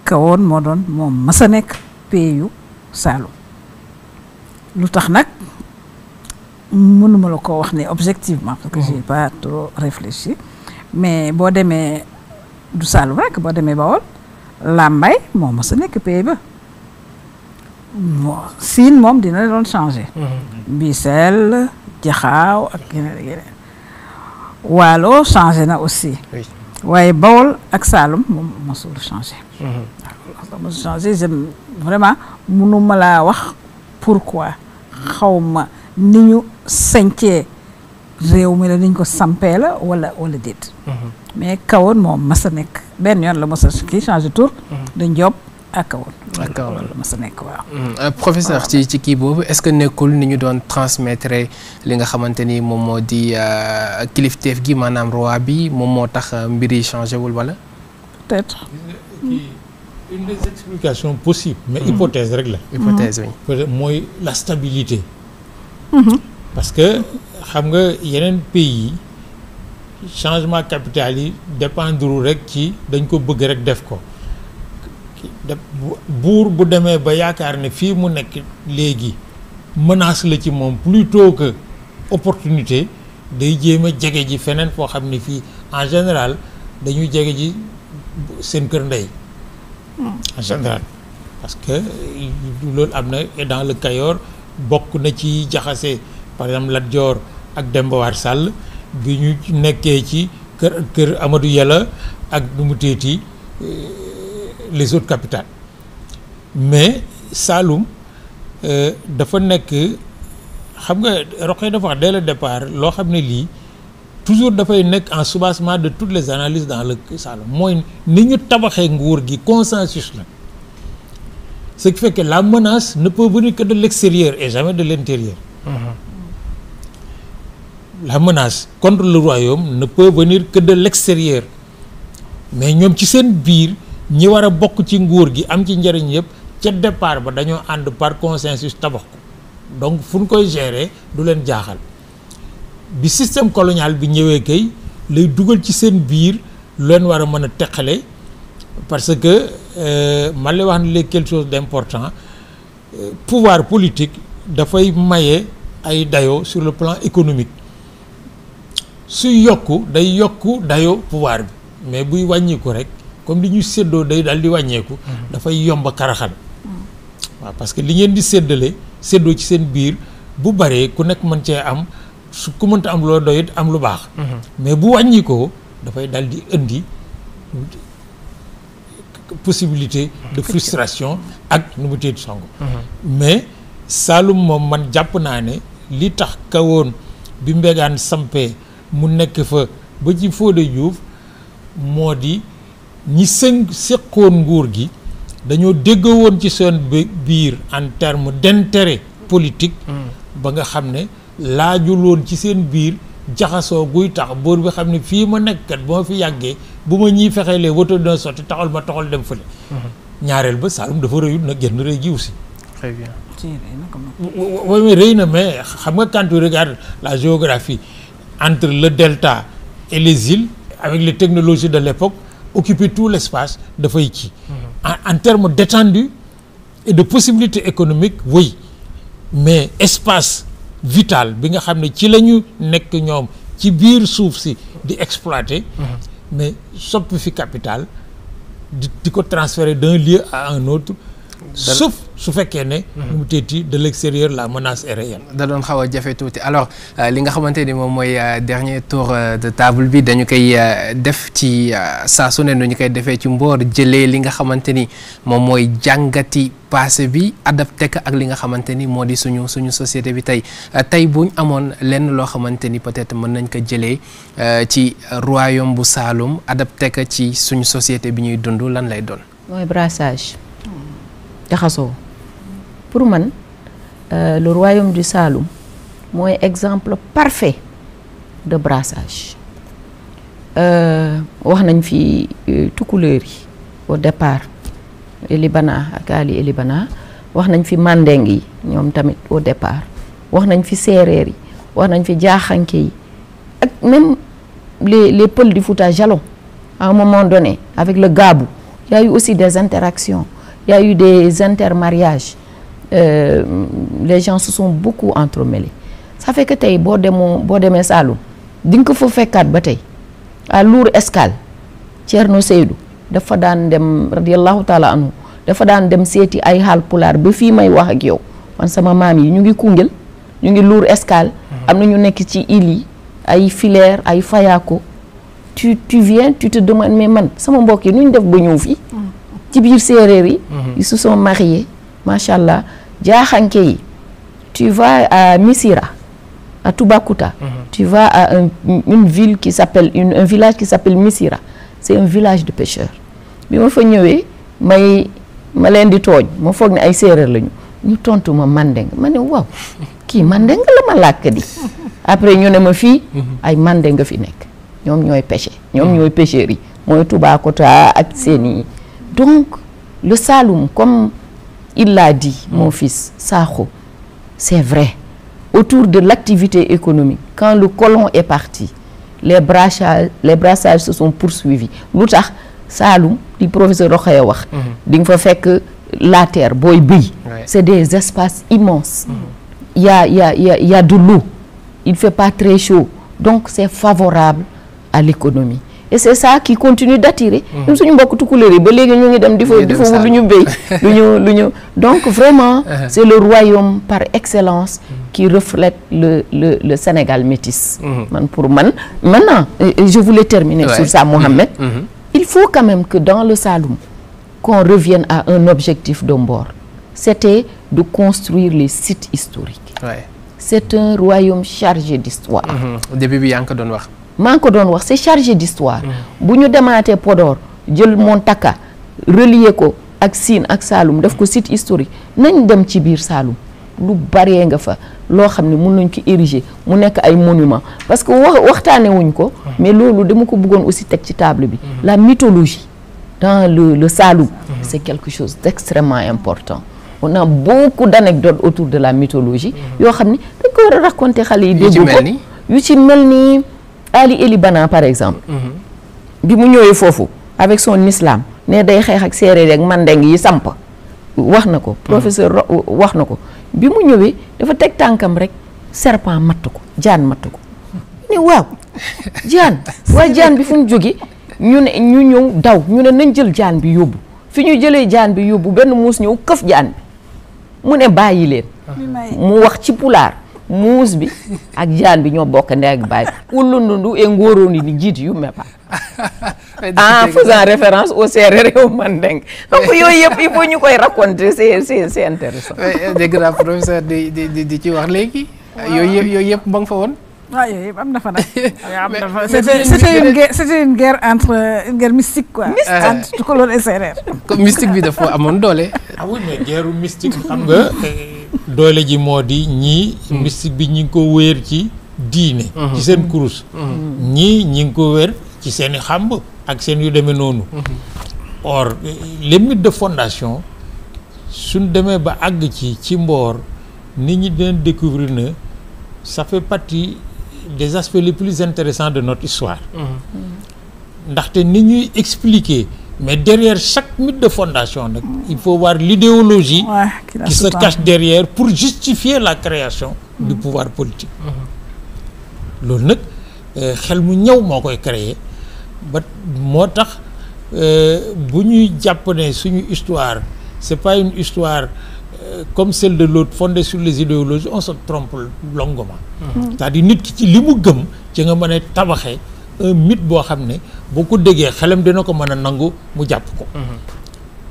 kawoon moo doon moom masa nekk pays yu Saloum lu tax nag mënuma la ko wax ne objectivement parce que j'ai pas trop réfléchi mais boo demee du Saloum rek boo demee Bawol Lambaye moo mës a nekk pays ba Siin moom dina doon changé Mbisel Jaxaaw ak yeneen Waalo changé na aussi waaye Bawol ak Saloum moom mosul changé waaw mosul changé j'aime vraiment mënuma laa wax pourquoi xawma ni ñu sañcee réew mi la niñ ko sampee la wala déet mais kawoon moom mas a nekk benn yoon la mas a kii changé tour de Njoop ak kawoon la mas a nekk waaw professeur ci kii boobu est-ce que nekkul ni ñu doon transmettre li nga xamante ni moom moo di kilifteef gi maanaam roi bi moom moo tax mbir yi changé wul wala peut-être une des explications possibles mais hypothèse rek la hypothèse oui peut-être mooy la stabilité parce que xam nga yeneen pays changement capital yi dépendre rek ci dañ ko bëgg rek def ko buur bu demee ba yaakaar ne fii mu nekk léegi menace la ci moom plutôt que opportunité day jéem a jege ji feneen foo xam ne fii en général dañuy jege ji seen kër ndey en général parce que loolu am na dans le Kayor bokk na ci jaxase par exemple Lat Joor ak Demba War Sall bi ñu nekkee ci kër Amadou Yàlla ak nu mu teeti les autres capitales mais Saloum dafa nekk xam nga Rokhaya dafa wax dès le départ loo xam ne lii toujours dafay nekk en soubassement de toutes les analyses dans le Saloum mooy ni ñu tabaxee nguur gi consensus la ce qui fait que la menace ne peut venir que de l'extérieur et jamais de l'intérieur. La menace contre le royaume ne peut venir que de l'extérieur mais ñoom ci seen biir ñi war a bokk ci nguur gi am ci njëriñ yëpp ca départ ba dañoo ànd par consensus tabax ko donc fu ñu koy gérer du leen jaaxal bi système colonial bi ñëwee kay lay dugal ci seen biir lu leen war a mën a teqale parce que man lay wax ne léegi quelque chose d'important pouvoir politique dafay maye ay dayoo sur le plan économique suy yokku day yokku dayoo pouvoir bi mais buy wàññiku rek comme li ñu séddoo day daal di wàññeeku dafay yomba karaxal waaw parce que li ngeen di séddoo ci seen biir bu baree ku nekk mën cee am su ku mënta am loo doyit am lu baax mais bu wàññikoo dafay daal di indi possibilité de frustration ak nu mu teet song mais Saloum moom man jàpp naa ne li tax kawoon bi Mbégaan sampee mu nekk fa ba ci Fodé Diouf moo di ñi seqoon nguur gi dañoo déggoo woon ci seen biir en terme d'intérêt politique ba nga xam ne laajuloon ci seen biir jaxasoo guy tax boor bi xam ne fii ma nekk kat bu ma fi yàggee bu ma ñiy fexeelee woto dina sotti taxal ma taxal dem fële ñaareel ba Saloum dafa rëyut nag génn rëy gi aussi très bien oui mais rëy na mais xam nga quand tu regardes la géographie entre le delta et les îles avec les technologies de l'époque occuper tout l'espace dafay ci en termes d'étendue et de possibilités économiques oui mais espace vital bi nga xam ne ci la ñu nekk ñoom ci biir suuf si di exploiter mais soppi fi capital di ko transférer d'un lieu à un autre su fekkee ne nu mu teeti de l'extérieur la menace est réelle. da doon xaw a jafe tuuti alors li nga xamante ni moom mooy dernier tour de table bi dañu koy def ci saa su ne nu ñu koy defee ci Mboor jëlee li nga xamante ni moom mooy jàngati passé bi adapté ko ak li nga xamante ni moo di suñu société bi tey buñ amoon lenn loo xamante ni peut-être mën nañ ko jëlee ci royaume bu Saloum adapté ko ci suñu société bi ñuy dund lan lay doon. mooy brassage jaxasoo pour man le royaume du Saloum mooy exemple parfait de brassage wax nañ fi tukulóor yi au départ Elibana ak Ali Elibana wax nañ fi mandeng yi ñoom tamit au départ wax nañ fi séeréer yi wax nañ fi jaaxanke yi ak même les Peuls du Fouta Djallon à un moment donné avec le Gabou il y a eu aussi des interactions il y a eu des intermariages les gens se sont beaucoup entremêlés ça fait que tey boo demee Saloum di nga ko fa fekkaat ba tey à Lour Escale Thierno Seydou dafa daan dem radiallahu taala anhu dafa daan dem seeti ay Haalpulaar ba fii may wax ak yow man sama maam yi ñu ngi Koungheul ñu ngi Lour Escale am na ñu nekk ci île yi ay Filaire ay Fayako tu viens tu te demandes mais man sama mbokk yi nu ñu def ba ñëw fii ci biir séeréer yi ils se sont mariés macha allah jaaxanke yi tu vas à Missira à Toubacouta tu vas à une ville qui s'appelle un village qui s'appelle Missira c'est un village de pêcheurs bi ma fa ñëwee ma leen di tooñ ma foog ne ay séeréer lañu ñu tontu ma mandeng ma ne waaw kii mandeng la ma làkk di après ñu ne ma fii ay mandeng nga fi nekk ñoom ñooy pêcher ñoom ñooy pêcheurs yi mooy Toubacouta ak seeni donc le Saloum comme il l'a dit mon fils Sakho c'est vrai autour de l'activité économique quand le colon est parti les brassages se sont poursuivis lu tax Saloum di professeur Rokhaya wax di nga fa fekk la terre booy bëy c'est des espaces immenses il y a de l'eau il fait pas très chaud donc c'est favorable à l'économie et c'est ça qui continue d'attirer ñun suñu mbokk tukulóor yi ba léegi ñu ngi dem di fa wut lu ñu béy lu ñu donc vraiment c'est le royaume par excellence qui reflète le Sénégal métis man pour man maintenant je voulais terminer sur ça Mohamed il faut quand même que dans le Saloum qu'on revienne à un objectif de Mbor c'était de construire les sites historiques c'est un royaume chargé d'histoire début bi yaa ngi ko doon wax maa ngi ko doon wax c'est chargé d'histoire bu ñu demaatee Podor jël Montaka relier ko ak Sine ak Saloum def ko site historique nañ dem ci biir Saloum lu baree nga fa loo xam ne mun nañ ko ériger mu nekk ay monument parce que waxtaane wuñ ko mais loolu dama ko bëggoon aussi teg ci table bi la mythologie dans le Saloum c'est quelque chose d'extrêmement important on a beaucoup d'anecdotes autour de la mythologie yoo xam ne dañ ko war a raconter xale yi dégg ko yu ci mel ni Ali Elibana par exemple bi mu ñëwee foofu avec son islam ne day xeex ak séeréer ak mandeng yi samp wax na ko professeur wax na ko bi mu ñëwee dafa teg tànkam rek serpent matt ko jaan matt ko ne waaw jaan bi fu ñu jóge ñu ne ñu ñëw daw ñu ne nañ jël jaan bi yóbbu fi ñu jëlee jaan bi yóbbu benn muus ñëw këf jaan bi mu ne bàyyi leen mu wax ci pulaar muus bi ak jaan bi ñoo bokk ndey ak baay ulundundu et ngóorooni ni jiit yu me pa en faisant référence au séeréer et au mandeng donc yooyu yëpp il faut ñu koy raconter c'est intéressant dégg naa professeur di ci wax léegi yooyu yëpp ba nga fa woon yooyu yëpp am na fa nag am na fa c'était une guerre une guerre mystique quoi entre tukulóor et séeréer comme mystique bi dafa amoon doole oui mais guerre mystique xam nga doole ji moo di ñii mystique bi ñi ngi ko wéer ci diine ci seen kurus ñii ñi ngi ko wéer ci seen i xamb ak seen yu demee noonu or les mythes de fondation suñ demee ba àgg ci Mboor nit ñi dina découvrir ne ça fait partie des aspects les plus intéressants de notre histoire ndaxte ni ñuy expliquer mais derrière chaque mythe de fondation nag il faut voir l'idéologie qui se cache derrière pour justifier la création du pouvoir politique loolu nag xel mu ñëw moo koy créer ba moo tax bu ñuy jàpp ne suñu histoire c'est pas une histoire comme celle de l'autre fondée sur les idéologies, on se trompe longuement. C'est-à-dire nit ki ci li mu gëm ci nga mën a tabaxee un mythe boo xam ne boo ko déggee xelam dina ko mën a nangu mu jàpp ko.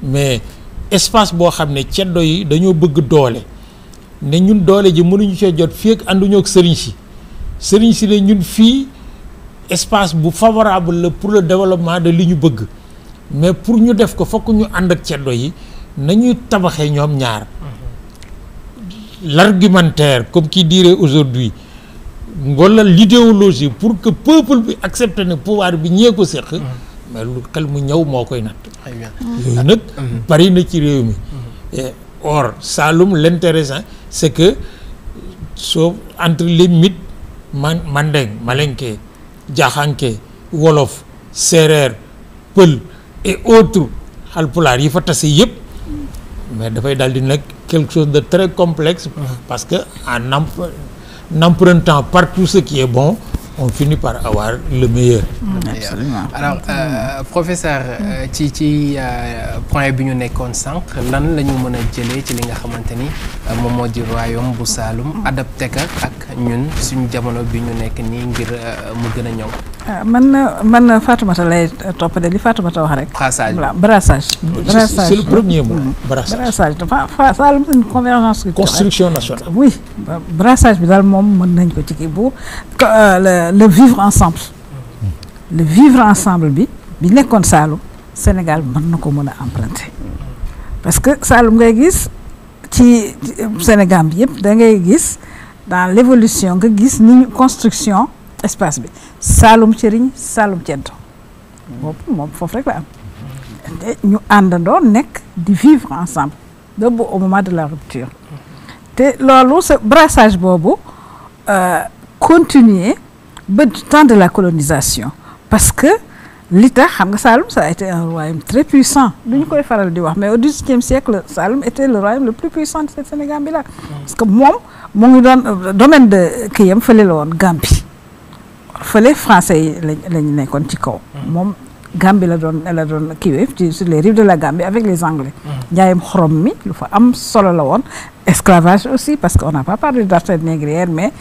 mais espace boo xam ne ceddo yi dañoo bëgg doole ne ñun doole ji mënuñu cee jot fii ak ànduñoo ak sëriñ si ne ñun fii espace bu favorable la pour le développement de li ñu bëgg mais pour ñu def ko fokk ñu ànd ak ceddo yi nañuy tabaxee ñoom ñaar l'argumentaire comme qui dirait aujourd'hui wala l'idéologie pour que peuple bi accepte ne pouvoir bi ñee ko séq mais lu xel mu ñëw moo koy natt yooyu nag bari na ci réew mi or Saloum l'intéressant c'est que soo entre les mythes Mandeng Malinké Diakhanké wolof séeréer pël et autres Haalpulaar yi fa tase yëpp mais dafay daal di nekk quelque chose de très complexe parce que en empruntant partout ce qui est bon on finit par avoir le meilleur. Absolument. Alors professeur ci point bi ñu nekkoon sànq lan la ñu mën a jëlee ci li nga xamante ni moom moo di royaume bu Saloum adapté ka ak ñun suñu jamono bi ñu nekk nii ngir mu gën a ñëw. man Fatoumata lay topp de li Fatoumata wax rek. brassage voilà brassage. C'est le premier mot. brassage dafa Saloum c'est une convergence culturelle. Construction nationale. oui brassage bi daal moom mën nañ ko ci kii bu le vivre ensemble. le vivre ensemble bi nekkoon Saloum Sénégal mën na ko mën a emprunter parce que Saloum ngay gis ci Sénégal bi yëpp da ngay gis dans l'évolution nga gis ni construction espace bi Saloum cëriñ Saloum ceddo boobu moom foofu rek la am te ñu àndandoo nekk di vivre ensemble boobu au moment de la rupture te loolu sa brassage boobu continuer ba du temps de la colonisation parce que li tax xam nga Saloum ça a été un royaume très puissant du ñu koy faral di wax mais au XVIIIe siècle Saloum était le royaume le plus puissant de Sénégal bi la parce que moom mu ngi doon domaine de kiyam fële la woon Gambie fële français yi lañu nekkoon ci kaw moom Gambie la doon kiiwee ci sur les rives de la Gambie avec les Anglais njaayam xorom mi lu fa am solo la woon esclavage aussi parce que on n'a pas parlé de traite négrière mais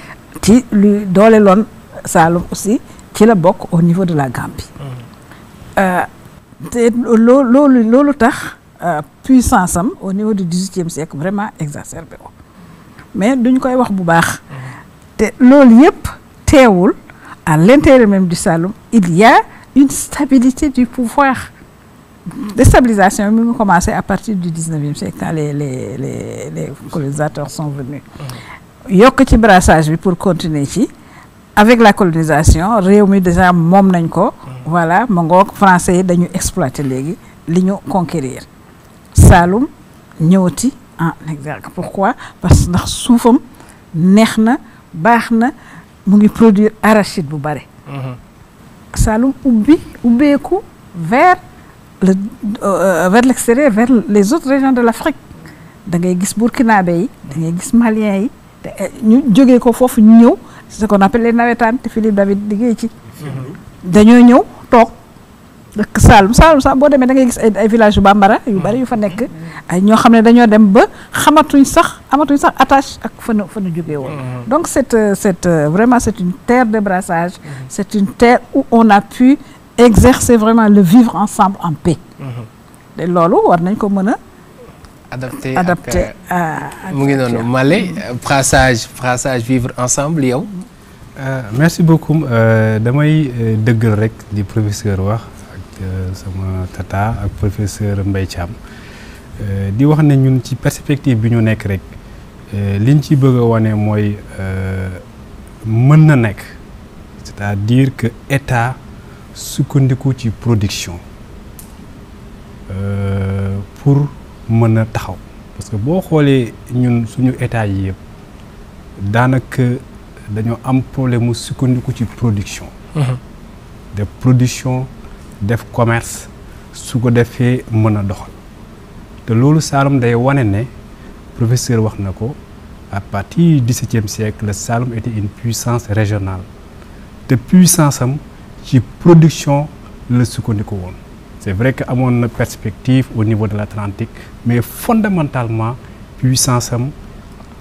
ci lu doole loon Saloum aussi ci la bokk au niveau de la Gambie te loolu tax puissance am au niveau du XVIIIe siècle vraiment exacerbé ko mais duñ koy wax bu baax te loolu yëpp teewul à l'intérieur même du Saloum il y a une stabilité du pouvoir déstabilisation mi ngi commencé à partir du XIXe siècle quand les colonisateurs sont venus yokk ci brassage bi pour continuer ci avec la colonisation réew mi déjà moom nañ ko voilà ma ngoog français yi dañu exploiter léegi li ñu conquérir Saloum ñëwati en exergue pourquoi parce que ndax suufam neex na baax na mu ngi produire arachide bu bare Saloum ubbeeku vers l'extérieur vers les autres régions de l'Afrique da ngay gis burkinabé yi da ngay gis maliens yi ñu jógee ko foofu ñu ñëw c'est ce qu'on appelle les nawetaan te Philippe David liggéey ci dañoo ñëw toog dëkk Saloum sax boo demee da ngay gis ay village yu bambara yu bari yu fa nekk ay ñoo xam ne dañoo dem ba amatuñ sax attache ak fa nu jógee woon donc vraiment c'est une terre de brassage c'est une terre où on a pu exercer vraiment le vivre ensemble en paix te loolu war nañ ko mën a adapté mu ngi noonu Malé brassage vivre ensemble yow. merci beaucoup damay dëggal rek di professeur wax ak sama tata ak professeur Mbaye Thiam di wax ne ñun ci perspective bi ñu nekk rek liñ ci bëgg a wane mooy mën na nekk c'est-à-dire que état sukkandiku ci production pour mën a taxaw parce que boo xoolee ñun suñu état yi yëpp daanaka dañoo am problème mu sukkandiku ci production def production def commerce su ko defee mën a doxal te loolu Saloum day wane ne professeur wax na ko à partir du XVIIe siècle le Saloum était une puissance régionale te puissance am ci production la sukkandiku woon c'est vrai que amoon na perspective au niveau de l'Atlantique mais fondamentalement puissance am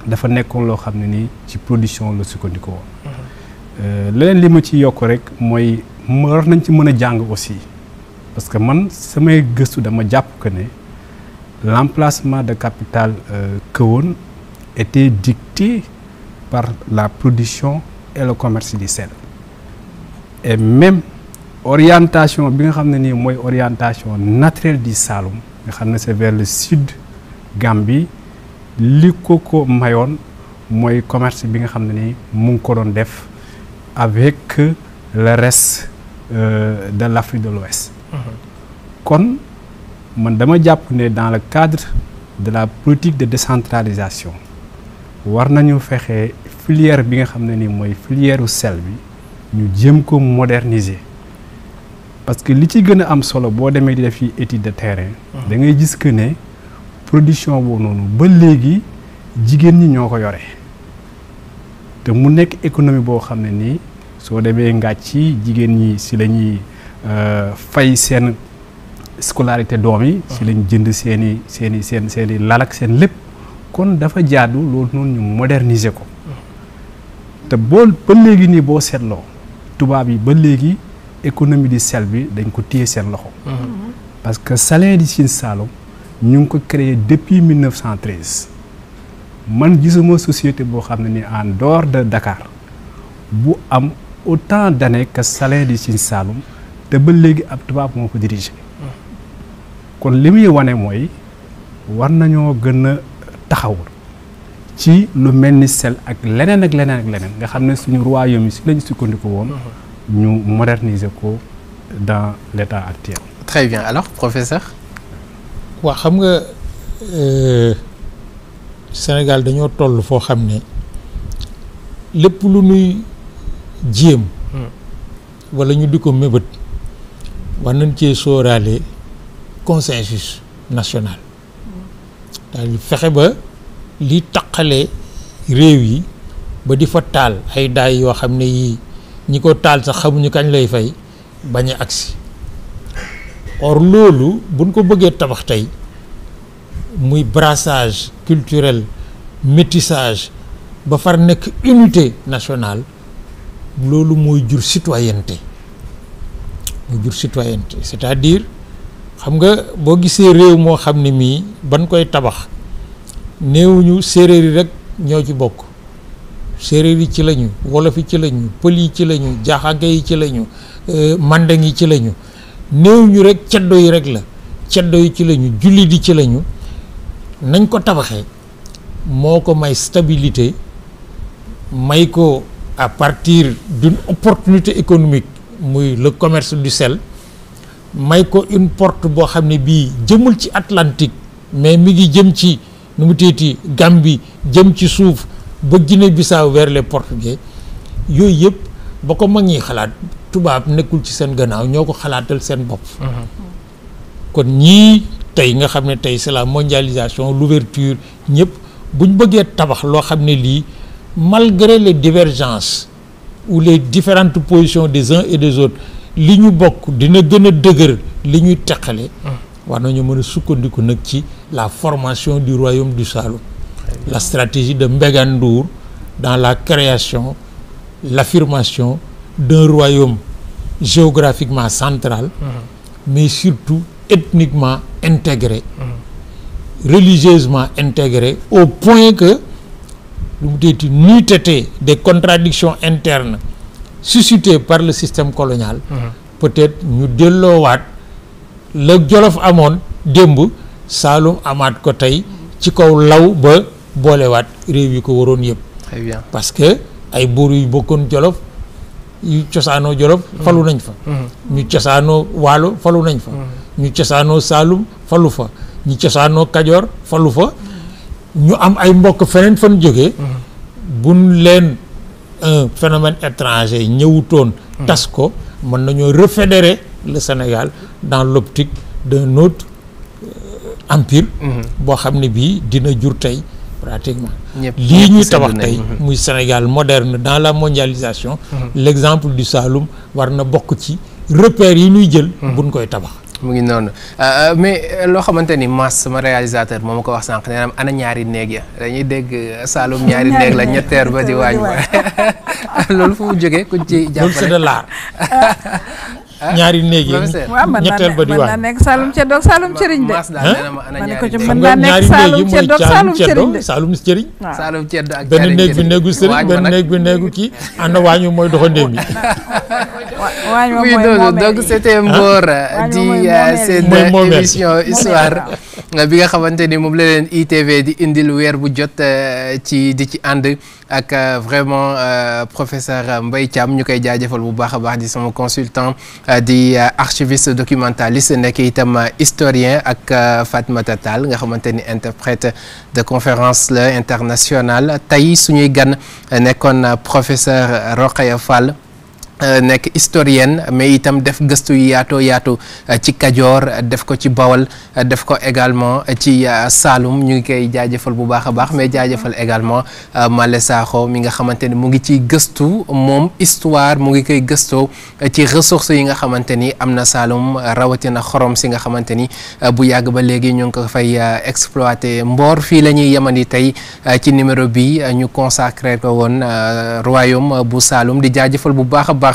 dafa nekkoon loo xam ne nii ci production la sukkandiku woon. leneen li ma ci yokk rek mooy war nañ ci mën a jàng aussi parce que man samay gëstu dama jàpp que ne l'emplacement de capitale Kahone était dicté par la production et le commerce du sel et même orientation bi nga xam ne nii mooy orientation naturelle du Saloum nga xam ne c'est vers le sud Gambie li ko mayoon mooy commerce bi nga xam ne nii mu ngi ko doon def avec le reste de l'Afrique de l'Ouest. kon man dama jàpp ne dans le cadre de la politique de décentralisation war nañu fexe filière bi nga xam ne ni mooy filière u sel bi ñu jéem ko moderniser parce que li ci gën a am solo boo demee di def yi étude de terrain da ngay gis que ne production boobu noonu ba léegi jigéen ñi ñoo ko yore te mu nekk économie boo xam ne nii soo demee ngàcc ci jigéen ñi si la ñuy fay seen scolarité doom yi si lañ jënd seen i lal ak seen lépp kon dafa jaadu loolu noonu ñu moderniser ko te ba léegi nii boo seetloo tubaab yi ba léegi économie du sel bi dañ ko téye seen loxo parce que Salin du Sine Saloum ñu ngi ko créé depuis 1913 man gisuma société boo xam ne ni en dehors de Dakar bu am autant d'années que Salin du Sine Saloum te ba léegi ab tubaab moo ko dirigé kon li muy wane mooy war nañoo gën a taxaw ci lu mel ni sel ak leneen ak leneen ak leneen nga xam ne suñu royaume yi si lañu sukkandiku woon ñu moderniser ko dans l'état actuel. Très bien. Alors, professeur? waa xam nga Sénégal dañoo toll foo xam ne lépp lu nuy jéem wala ñu di ko mébét war nañ cee sóoraale consensus national daal di fexe ba li taqale réew yi ba di fa taal ay daay yoo xam ne yii ñi ko taal sax xamuñu kañ lay fay bañ a agsi or loolu buñ ko bëggee tabax tey muy brassage culturel métissage ba far nekk unité nationale loolu mooy jur citoyenneté c'est-à-dire xam nga boo gisee réew moo xam ne mii ban koy tabax néewuñu séeréer yi rek ñoo ci bokk séeréer yi ci lañu wolof yi ci lañu pël yi ci lañu jaaxanke yi ci lañu mandeng yi ci lañu néewuñu rek ceddo yi rek la ceddo yi ci lañu jullit yi ci lañu nañ ko tabaxee moo ko may stabilité may ko à partir d'une opportunité économique muy le commerce du sel may ko une porte boo xam ne bii jëmul ci Atlantique mais mi ngi jëm ci nu mu teeti Gambie jëm ci suuf ba Guinée-Bissau vers les Portugais yooyu yëpp ba ko mag ñi xalaat tubaab nekkul ci seen gannaaw ñoo ko xalaatal seen bopp kon ñii tey nga xam ne tey c'est la mondialisation l'ouverture ñëpp buñ bëggee tabax loo xam ne lii malgré les divergences ou les différentes positions des uns et des autres li ñu bokk dina gën a dëgër li ñuy teqale war nañu mën a sukkandiku nag ci la formation du royaume du Saloum la stratégie de Mbégan Ndour dans la création l'affirmation d'un royaume géographiquement central mais surtout ethniquement intégré religieusement intégré au point que lu mu teeti nuy tété des contradictions internes suscitées par le système colonial peut-être ñu delloowaat la Jolof amoon démb Saloum amaat ko tey ci kaw law ba boolewaat réew yi ko waroon yëpp. Très bien. parce que ay buur yu bokkoon Jolof yu cosaanoo Jolof falu nañ fa ñu cosaanoo Waalo falu nañ fa ñu cosaanoo Saloum falu fa ñu cosaanoo Kajoor falu fa ñu am ay mbokk feneen fan jógee buñ leen un phénomène étranger ñëwutoon tas ko mën nañoo refédérer le Sénégal dans l'optique d'un autre empire boo xam ne bii dina jur tey pratiquement lii ñuy tabax tey muy Sénégal moderne dans la mondialisation l'exemple du Saloum war na bokk ci repères yi ñuy jël buñ koy tabax. mu ngi noonu mais loo xamante ni Mass sama réalisateur moo ma ko wax sànq nee na ana ñaari néeg ya dañuy dégg Saloum ñaari néeg la ñetteer ba di waañ ba loolu fu mu jógee ku ci jàppale. loolu c'est de l'art ñaari néeg yi ñetteel ba di waañ mën naa nekk Saloum Ceddo ak Saloum Cëriñ de. Mass daal nee na ma ana ñaari néeg mën naa nekk Saloum Ceddo ak Saloum Cëriñ de. Saloum Cëriñ. Saloum Ceddo ak benn néeg bi néegu sëriñ benn néeg bi néegu kii ànd waañu mooy doxandéem yi. waañ moom oui donc c'était Mbor di seen émission histoire bi nga xamante ni moom la leen ITV di indil weer bu jot ci di ci ànd ak vraiment professeur Mbaye Thiam ñu koy jaajëfal bu baax a baax di sama consultant di archiviste documentaliste nekk itam historien ak Fatmata Tall nga xamante ni interprète de conférence la internationale tey suñuy gan nekkoon professeur Rokhaya Fall nekk historienne mais itam def gëstu yu yaatu ci Kajoor def ko ci Bawol def ko également ci Saloum ñu ngi koy jaajëfal bu baax a baax mais jaajëfal également Malé Sakho mi nga xamante ni mu ngi ciy gëstu moom histoire mu ngi koy gëstoo ci ressources yi nga xamante ni am na Saloum rawatina xorom si nga xamante ni bu yàgg ba léegi ñu ngi ko fay exploité Mbor fii la ñuy yemandi tey ci numéro bi ñu consacré ko woon royaume bu Saloum di jaajëfal bu baax a baax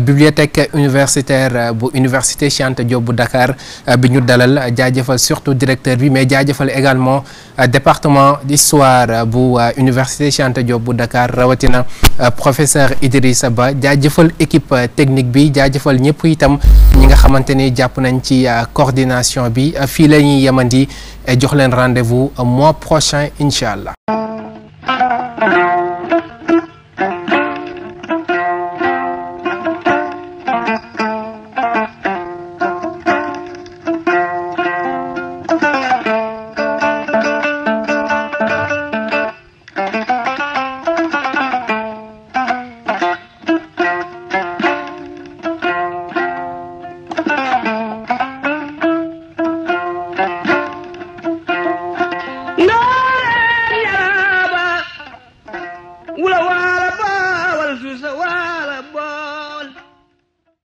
bibliothèque universitaire bu université Cheikh Anta Diop bu Dakar bi ñu dalal jaajëfal surtout directeur bi mais jaajëfal également département d'histoire bu université Cheikh Anta Diop bu Dakar rawatina professeur Idrissa Ba jaajëfal équipe technique bi jaajëfal ñëpp itam ñi nga xamante ni jàpp nañ ci coordination bi fii la ñuy yemandi jox leen rendez-vous mois prochain incha allah.